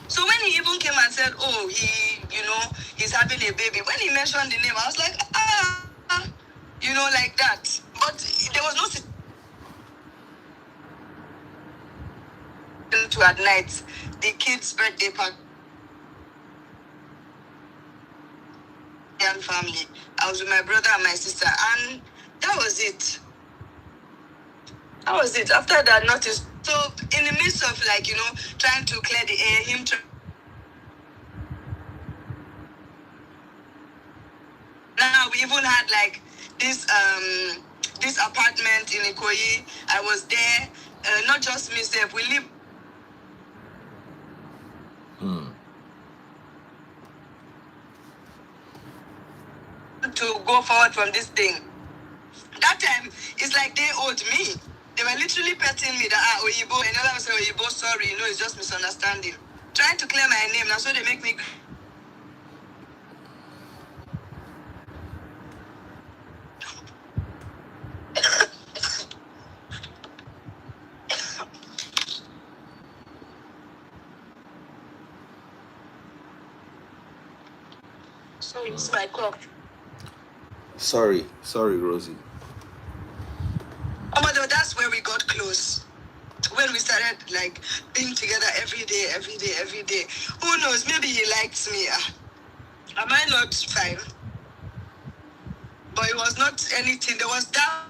So when he even came and said, oh, he's having a baby, when he mentioned the name, I was like, like that. But there was no situation to at night, the kid's birthday party and family. I was with my brother and my sister, and that was it. That was it. After that, notice. So in the midst of trying to clear the air, him now we even had this apartment in Ikoyi. I was there. Not just myself. We live to go forward from this thing. That time, it's like they owed me. They were literally petting me that Oyibo, and I was saying Oyibo, sorry, it's just misunderstanding. Trying to clear my name, that's why they make me. Sorry, it's my cough. Sorry, Rosie. Oh, that's where we got close. When we started being together every day. Who knows? Maybe he likes me. Am I not fine? But it was not anything. There was that.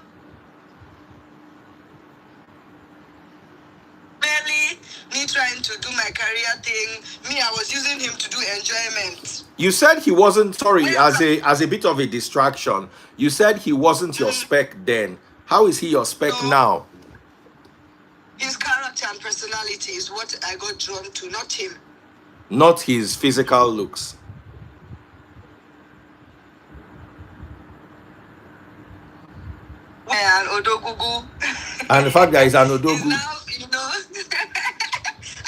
Really, me trying to do my career thing. Me, I was using him to do enjoyment. You said he wasn't, sorry, as a bit of a distraction. You said he wasn't your spec then. How is he your spec now? His character and personality is what I got drawn to, not him. Not his physical looks. And Odogugu. And the fact that he's an Odogu. Now,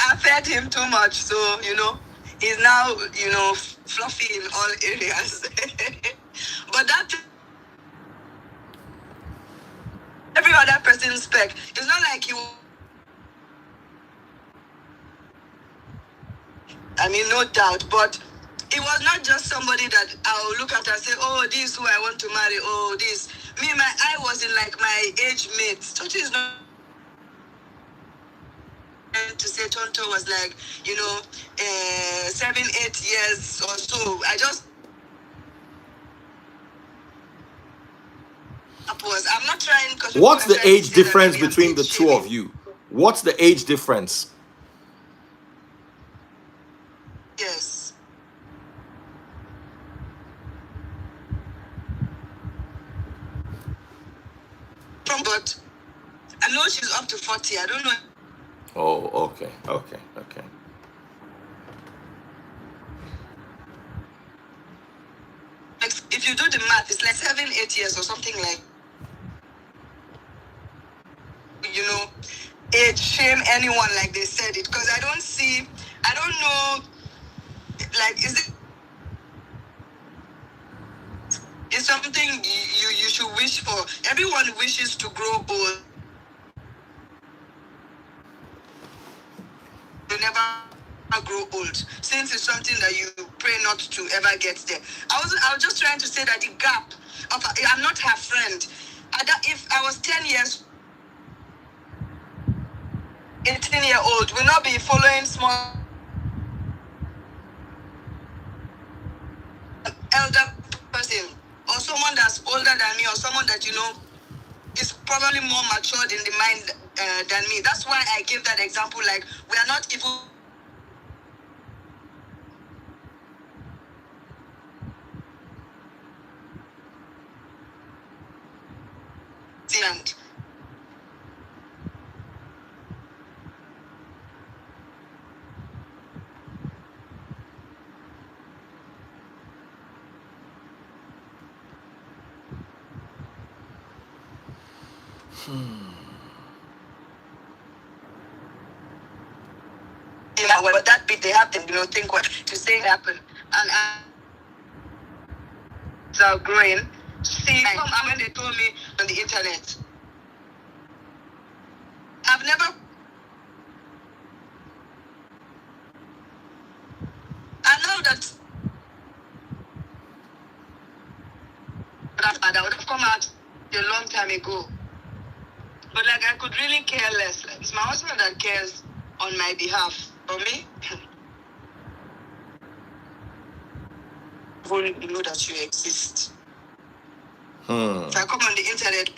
I fed him too much, so, he's now, fluffy in all areas. But that every other person's spec, it's not like no doubt, but it was not just somebody that I'll look at and say, oh, this is who I want to marry, oh, this. Me, I was in my age mates. Tonto is not to say Tonto was 7, 8 years or so. I'm not trying. What's the age difference between the two of you? What's the age difference? Yes. But I know she's up to 40. I don't know. Oh, okay. If you do the math, it's 7, 8 years or something age shame anyone like they said it, because I don't know, is it it's something you should wish for. Everyone wishes to grow old. You never grow old, since it's something that you pray not to ever get there. I was just trying to say that the gap of I'm not her friend. If I was 10 years 18-year-old will not be following small elder person or someone that's older than me or someone that is probably more matured in the mind than me. That's why I give that example. We are not even and But that bit they have to, think what to say happen. And are growing. See, when they told me on the internet, I've never. I know that I would have come out a long time ago. But like I could really care less. Like, it's my husband that cares on my behalf. For me, I only know that you exist. If I come on the internet,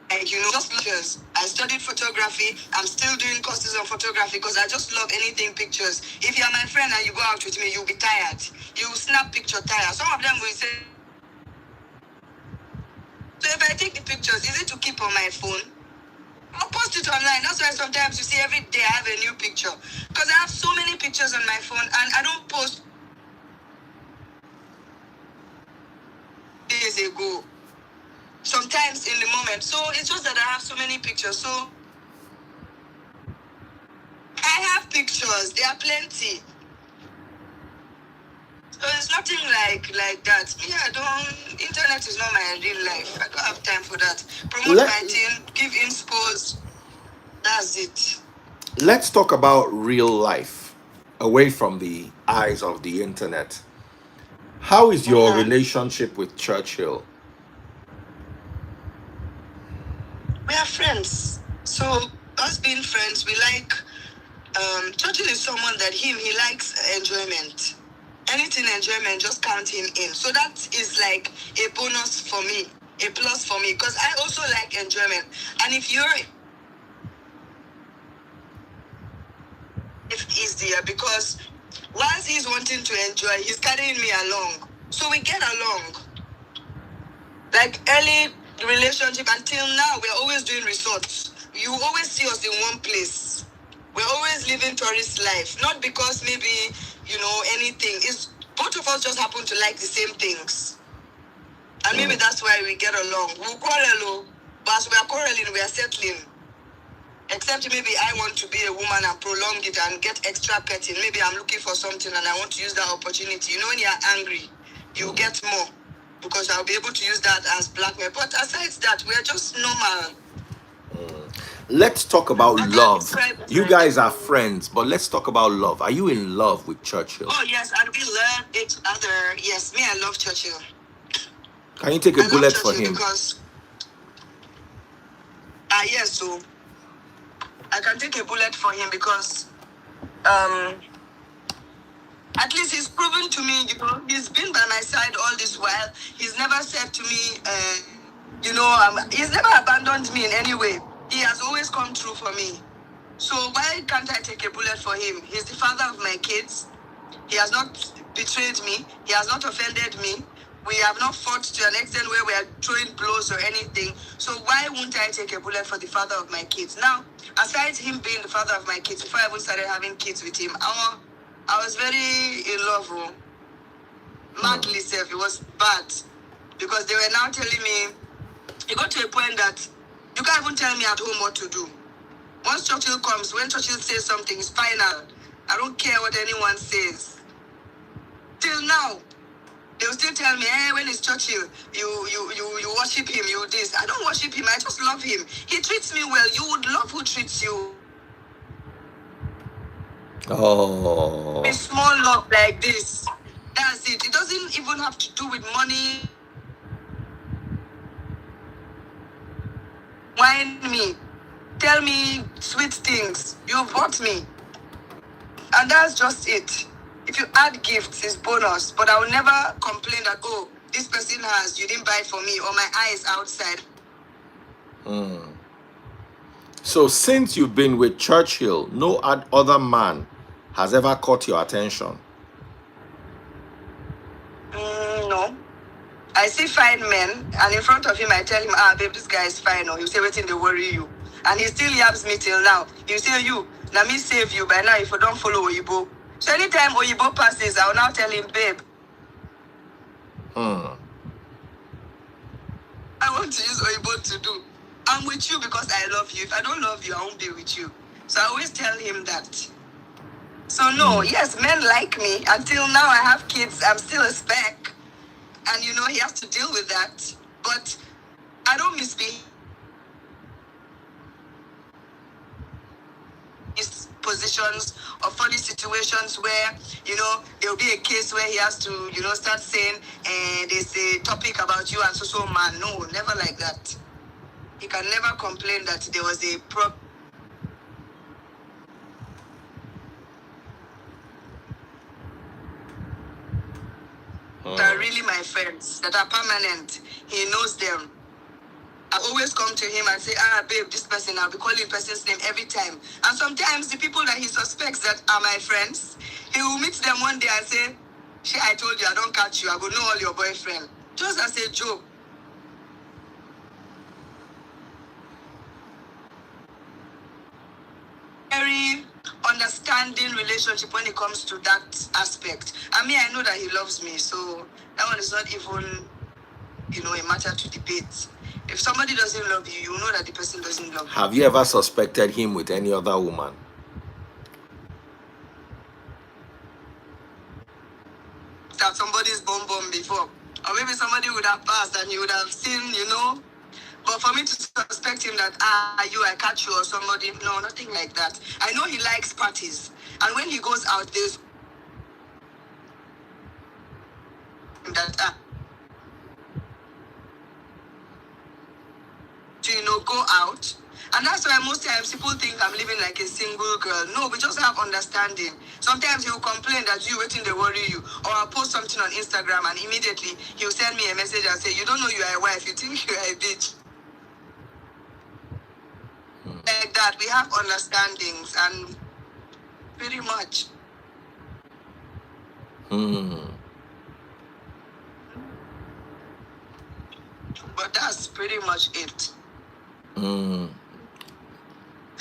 like, just pictures. I studied photography. I'm still doing courses on photography because I just love anything pictures. If you're my friend and you go out with me, you'll be tired. You snap picture tired. Some of them will say, so if I take the pictures, is it to keep on my phone? I'll post it online. That's why sometimes you see every day I have a new picture. Because I have so many pictures on my phone and I don't post days ago. Sometimes in the moment. So it's just that I have so many pictures. So I have pictures. There are plenty. So it's nothing like that. Me, internet is not my real life. I don't have time for that. Promote my team, give inspos. That's it. Let's talk about real life, away from the eyes of the internet. How is your relationship with Churchill? We are friends. So us being friends, we like Churchill is someone that he likes enjoyment. Anything enjoyment, just count him in. So that is like a bonus for me, a plus for me, because I also like enjoyment. And if easier, because once he's wanting to enjoy, he's carrying me along. So we get along. Like early relationship until now, we're always doing resorts. You always see us in one place. We're always living tourist life. Not because maybe, anything. It's both of us just happen to like the same things. And maybe that's why we get along. We'll quarrel, but as we are quarreling, we are settling. Except maybe I want to be a woman and prolong it and get extra petting. Maybe I'm looking for something and I want to use that opportunity. When you're angry, you get more. Because I'll be able to use that as blackmail. But aside that, we're just normal. Let's talk about love. You guys are friends, but let's talk about love. Are you in love with Churchill? Oh, yes, and we love each other. Yes, me, I love Churchill. Can you take a bullet for him? Because, yes, so I can take a bullet for him because at least he's proven to me, he's been by my side all this while. He's never said to me, he's never abandoned me in any way. He has always come through for me. So why can't I take a bullet for him? He's the father of my kids. He has not betrayed me. He has not offended me. We have not fought to an extent where we are throwing blows or anything. So why won't I take a bullet for the father of my kids? Now, aside him being the father of my kids, before I even started having kids with him, I was very in love. Madly self, it was bad. Because they were now telling me, it got to a point that you can't even tell me at home what to do. Once Churchill comes, when Churchill says something, it's final. I don't care what anyone says. Till now, they'll still tell me, when it's Churchill, you worship him, you this. I don't worship him, I just love him. He treats me well. You would love who treats you. Oh. A small love like this. That's it. It doesn't even have to do with money. Wine me. Tell me sweet things. You bought me. And that's just it. If you add gifts, it's bonus. But I will never complain that, this person has, you didn't buy for me, or my eye is outside. So since you've been with Churchill, no other man has ever caught your attention? No. I see fine men, and in front of him, I tell him, babe, this guy is fine. Or he'll say, waiting, they worry you. And he still yabs me till now. He'll say, let me save you by now if you don't follow Oyibo. So anytime Oyibo passes, I'll now tell him, babe. want to use Oibo to do. I'm with you because I love you. If I don't love you, I won't be with you. So I always tell him that. So no, yes, men like me. Until now I have kids, I'm still a spec. And you know, he has to deal with that. But I don't misbehave. These positions or funny situations where, you know, there'll be a case where he has to, you know, start saying, there's a topic about you and so man. No, never like that. He can never complain that there was a problem. That are really my friends, that are permanent. He knows them. I always come to him and say, babe, this person, I'll be calling person's name every time. And sometimes the people that he suspects that are my friends, he will meet them one day and say, I told you, I don't catch you. I go know all your boyfriend. Just as a joke. Very understanding relationship when it comes to that aspect. I mean, I know that he loves me, so that one is not even, you know, a matter to debate. If somebody doesn't love you, you know that the person doesn't love you. Have you ever suspected him with any other woman? That somebody's bum before. Or maybe somebody would have passed and he would have seen, you know. But for me to suspect him that, I catch you or somebody, no, nothing like that. I know he likes parties. And when he goes out, there's that, to, you know, go out. And that's why most times people think I'm living like a single girl. No, we just have understanding. Sometimes he'll complain that you waiting to worry you. Or I'll post something on Instagram and immediately he'll send me a message and say, you don't know you are a wife, you think you are a bitch. Like that, we have understandings and pretty much. But that's pretty much it.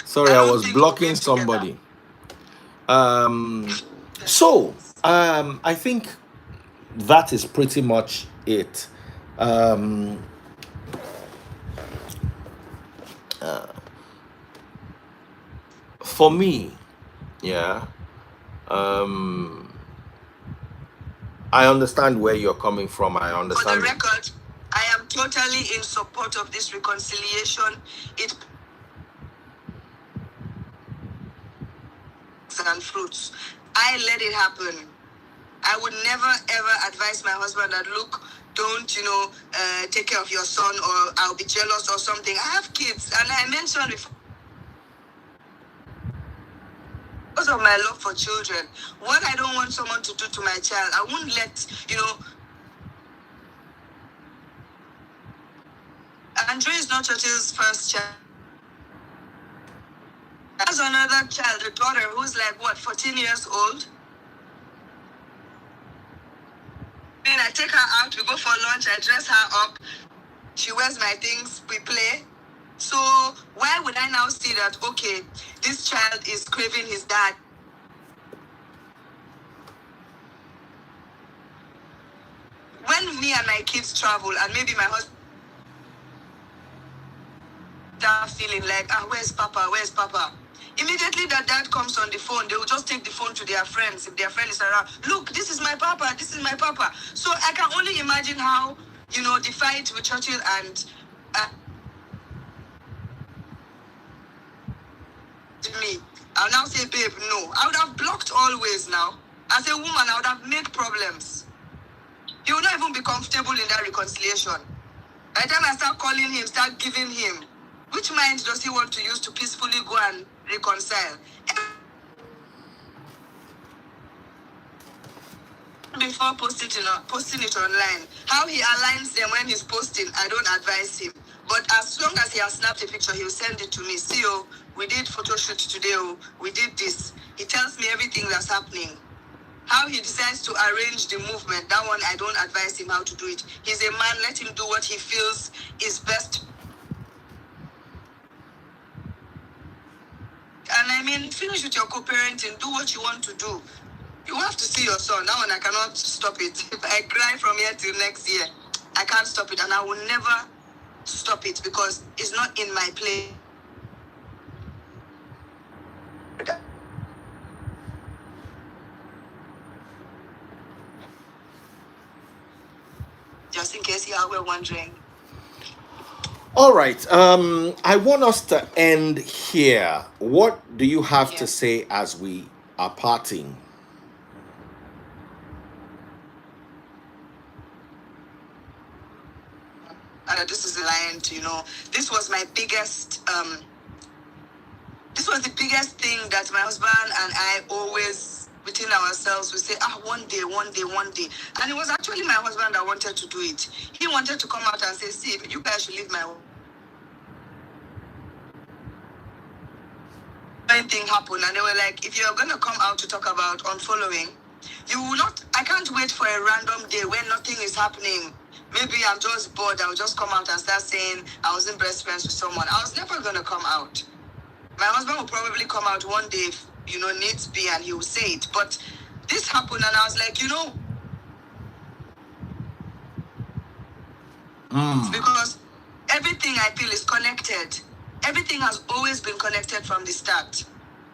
Sorry, I was blocking somebody. So I think that is pretty much it. For me, yeah, I understand where you're coming from. I understand. For the record, I am totally in support of this reconciliation. It and fruits. I let it happen. I would never ever advise my husband that, look, don't, you know, take care of your son or I'll be jealous or something. I have kids, and I mentioned before, because of my love for children, what I don't want someone to do to my child, I won't let, you know. Andre is not Churchill's first child. There's another child, a daughter, who's like, 14 years old? Then I take her out, we go for lunch, I dress her up, she wears my things, we play. So why would I now see that, okay, this child is craving his dad? When me and my kids travel, and maybe my husband start feeling like, where's Papa, where's Papa? Immediately that dad comes on the phone, they will just take the phone to their friends. If their friend is around, look, this is my Papa, this is my Papa. So I can only imagine how, you know, the fight with Churchill and me. I'll now say, babe, no. I would have blocked always now. As a woman, I would have made problems. He will not even be comfortable in that reconciliation. By the time I start calling him, start giving him, which mind does he want to use to peacefully go and reconcile? Before posting it online, how he aligns them when he's posting, I don't advise him. But as long as he has snapped a picture, he'll send it to me. See, we did photo shoot today, we did this. He tells me everything that's happening. How he decides to arrange the movement, that one I don't advise him how to do it. He's a man, let him do what he feels is best. And I mean, finish with your co-parenting, do what you want to do. You have to see your son. That one I cannot stop it. If I cry from here till next year, I can't stop it. And I will never stop it because it's not in my place. Just in case you were wondering. All right. I want us to end here. What do you have to Yeah. say as we are parting? This is the lion to, this was my biggest, this was the biggest thing that my husband and I always, within ourselves, we say, one day, one day, one day. And it was actually my husband that wanted to do it. He wanted to come out and say, see, you guys should leave my thing happen. And they were like, if you're going to come out to talk about unfollowing, you will not, I can't wait for a random day when nothing is happening. Maybe I'm just bored. I'll just come out and start saying I wasn't best friends with someone. I was never going to come out. My husband will probably come out one day if, needs be, and he will say it. But this happened, and I was like, it's because everything I feel is connected. Everything has always been connected from the start.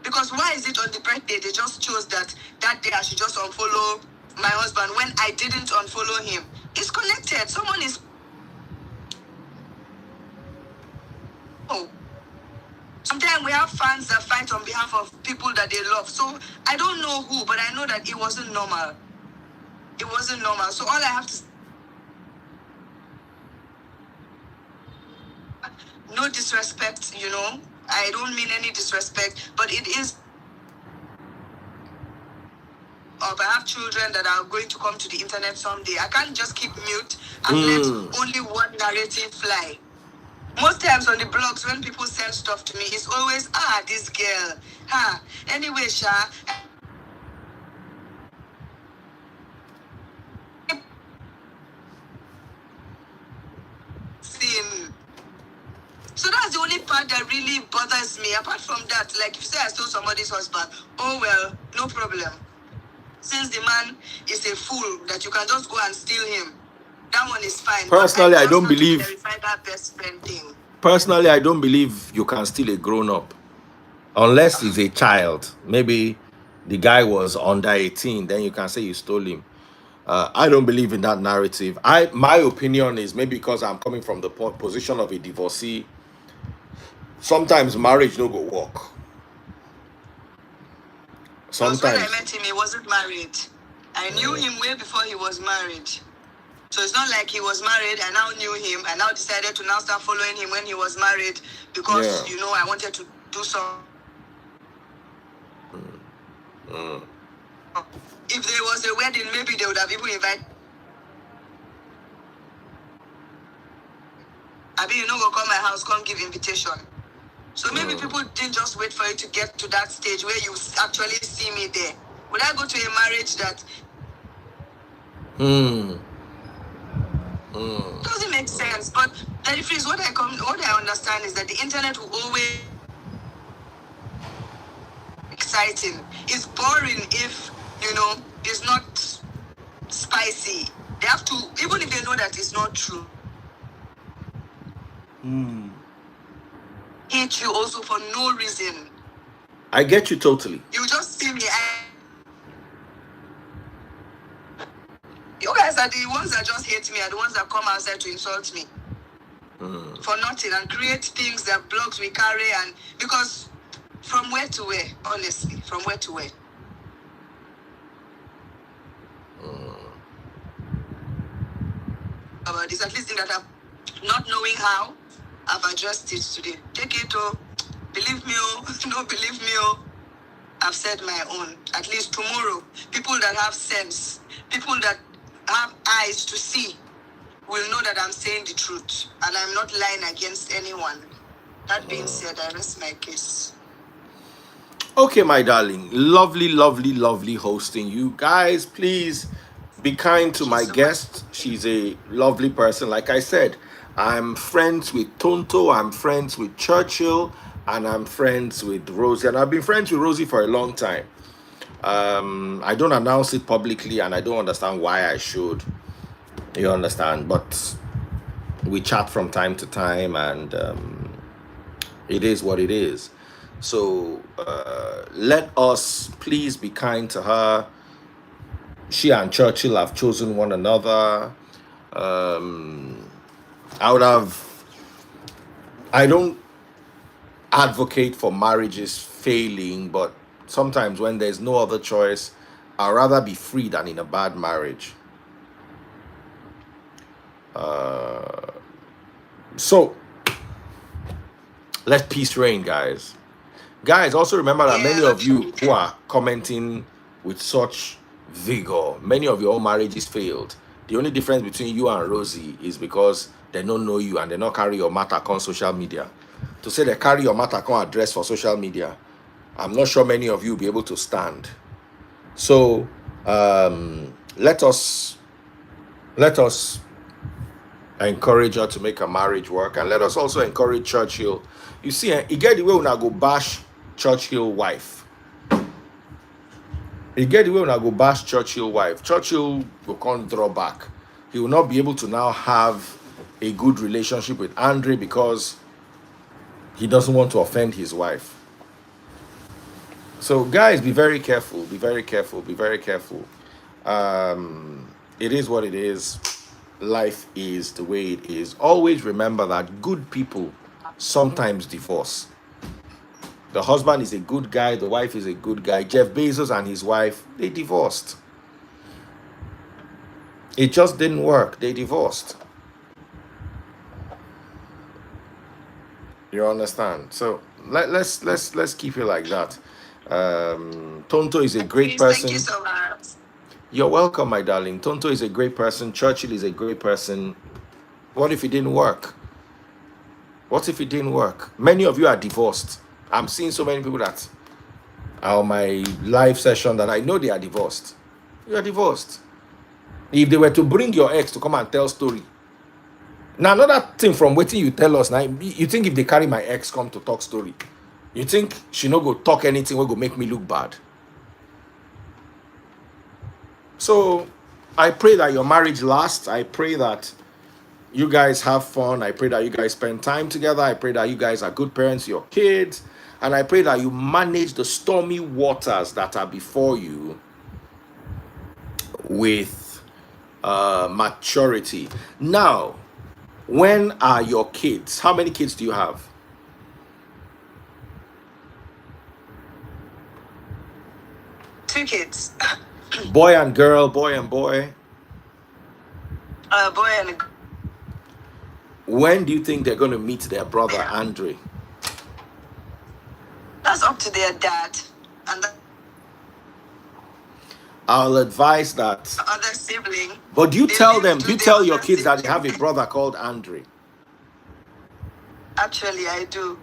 Because why is it on the birthday they just chose that day I should just unfollow my husband when I didn't unfollow him? It's connected. Someone is... Oh. Sometimes we have fans that fight on behalf of people that they love. So I don't know who, but I know that it wasn't normal. It wasn't normal. So all I have to... No disrespect, I don't mean any disrespect, but it is... I have children that are going to come to the internet someday. I can't just keep mute and let only one narrative fly. Most times on the blogs, when people send stuff to me, it's always, this girl. Anyway, Sha. So that's the only part that really bothers me. Apart from that, like if you say I stole somebody's husband, oh well, no problem. Since the man is a fool that you can just go and steal him, that one is fine. Personally, I don't want to believe. clarify that best friend thing. Personally, I don't believe you can steal a grown up unless he's a child. Maybe the guy was under 18, then you can say you stole him. I don't believe in that narrative. My opinion is maybe because I'm coming from the position of a divorcee. Sometimes marriage no go work. Sometimes when I met him, he wasn't married. I knew him way before he was married. So it's not like he was married. I now knew him. I now decided to now start following him when he was married because I wanted to do some. If there was a wedding, maybe they would have even invited. Go come my house, come give invitation. So maybe people didn't just wait for you to get to that stage where you actually see me there. Would I go to a marriage that doesn't make sense? But the difference, what I understand is that the internet will always exciting. It's boring if it's not spicy. They have to, even if they know that it's not true. Hate you also for no reason. I get you totally. You just see me. You guys are the ones that just hate me, are the ones that come outside to insult me for nothing and create things that blogs we carry, and because from where to where, honestly, from where to where. About this, at least in that I'm not knowing how, I've addressed it today. Take it, believe me, don't believe me, I've said my own. At least tomorrow, people that have sense, people that have eyes to see, will know that I'm saying the truth and I'm not lying against anyone. That being said, I rest my case. Okay, my darling. Lovely, lovely, lovely hosting. You guys, please be kind to my guest. She's a lovely person. Like I said, I'm friends with Tonto, I'm friends with Churchill, and I'm friends with Rosie. And I've been friends with Rosie for a long time. I don't announce it publicly, and I don't understand why I should. You understand? But we chat from time to time, and it is what it is. So let us please be kind to her. She and Churchill have chosen one another. Um, out of, I don't advocate for marriages failing, but sometimes when there's no other choice, I'd rather be free than in a bad marriage. So let peace reign, guys. Guys, also remember that Yeah, many of that's you who are commenting with such vigor, many of your marriages failed. The only difference between you and Rosie is because they don't know you and they don't carry your matter on social media. To say they carry your matter on address for social media, I'm not sure many of you will be able to stand. So let us encourage her to make a marriage work, and let us also encourage Churchill. You see, you get the way when I go bash Churchill wife. You get the way when I go bash Churchill wife. Churchill will come draw back. He will not be able to now have a good relationship with Andre because he doesn't want to offend his wife. So guys, be very careful. Be very careful. Be very careful. It is what it is. Life is the way it is. Always remember that good people sometimes divorce. The husband is a good guy, the wife is a good guy. Jeff Bezos and his wife, they divorced. It just didn't work. They divorced. You understand? So let's keep it like that. Tonto is a great Please, thank you person. so much. You're welcome, my darling. Tonto is a great person. Churchill is a great person. What if it didn't work? What if it didn't work? Many of you are divorced. I'm seeing so many people that are on my live session that I know they are divorced. You are divorced. If they were to bring your ex to come and tell story. Now, another thing from waiting you tell us now, you think if they carry my ex come to talk story, you think she no go talk anything will go make me look bad? So I pray that your marriage lasts. I pray that you guys have fun. I pray that you guys spend time together. I pray that you guys are good parents to your kids. And I pray that you manage the stormy waters that are before you with maturity. Now, when are your kids? How many kids do you have? Two kids. Boy and girl, boy and boy. Boy and a girl. When do you think they're going to meet their brother, Andre? That's up to their dad. And I'll advise that. the other sibling. But do you They tell live them, do to you their tell your other kids that they sibling. have a brother called Andre? Actually, I do.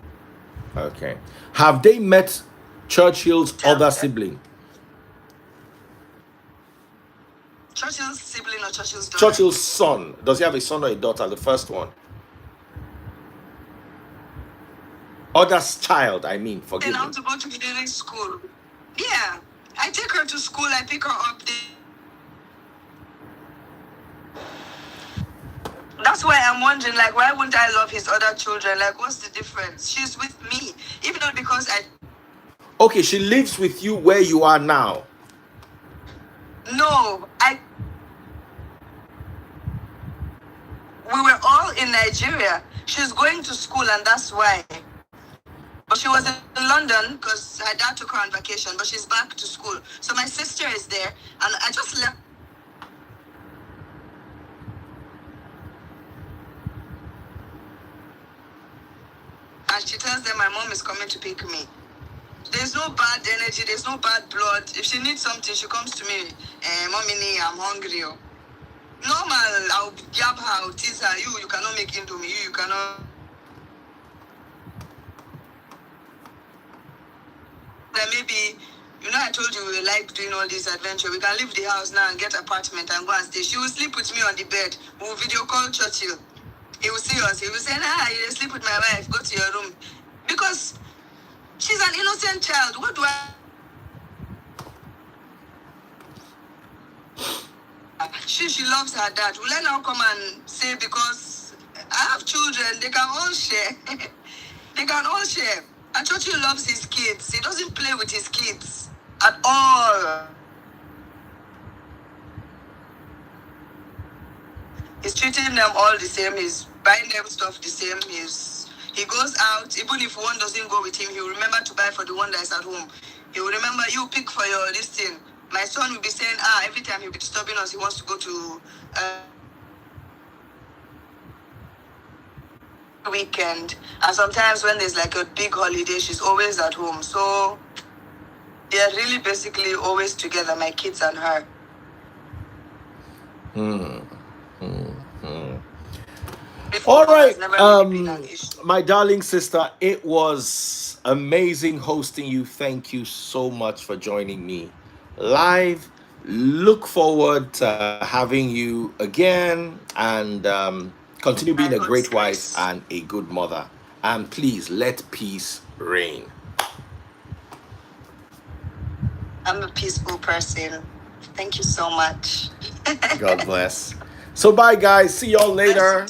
Okay. Have they met Churchill's Tell other them. sibling? Churchill's sibling or Churchill's daughter? Churchill's son. Does he have a son or a daughter? The first one. Other's child, I mean, forgive Then me. I'm to go to engineering school. Yeah. I take her to school, I pick her up. That's why I'm wondering, like, why wouldn't I love his other children? Like, what's the difference? She's with me. Even though because I... Okay, she lives with you where you are now. No, we were all in Nigeria. She's going to school and that's why. But she was in London because her dad took her on vacation, but she's back to school. So my sister is there and I just left. And she tells them my mom is coming to pick me. There's no bad energy, there's no bad blood. If she needs something, she comes to me. Mommy, I'm hungry. Normal, I'll yab her, I'll tease her. You cannot make indomie. You cannot. Then maybe, I told you we like doing all this adventure. We can leave the house now and get an apartment and go and stay. She will sleep with me on the bed. We'll video call Churchill. He will see us. He will say, nah, you sleep with my wife. Go to your room. Because she's an innocent child. What do I... She loves her dad. Will I now come and say because I have children, they can all share. They can all share. And Churchill loves his kids. He doesn't play with his kids at all. He's treating them all the same. He's buying them stuff the same. He goes out, even if one doesn't go with him, he will remember to buy for the one that is at home. He will remember, you pick for your listing. My son will be saying, every time he'll be disturbing us, he wants to go to weekend. And sometimes when there's like a big holiday, she's always at home. So they're really basically always together, my kids and her. All right, my darling sister, it was amazing hosting you. Thank you so much for joining me live. Look forward to having you again, and continue being a great wife and a good mother. And please let peace reign. I'm a peaceful person. Thank you so much. God bless. So bye, guys. See y'all later.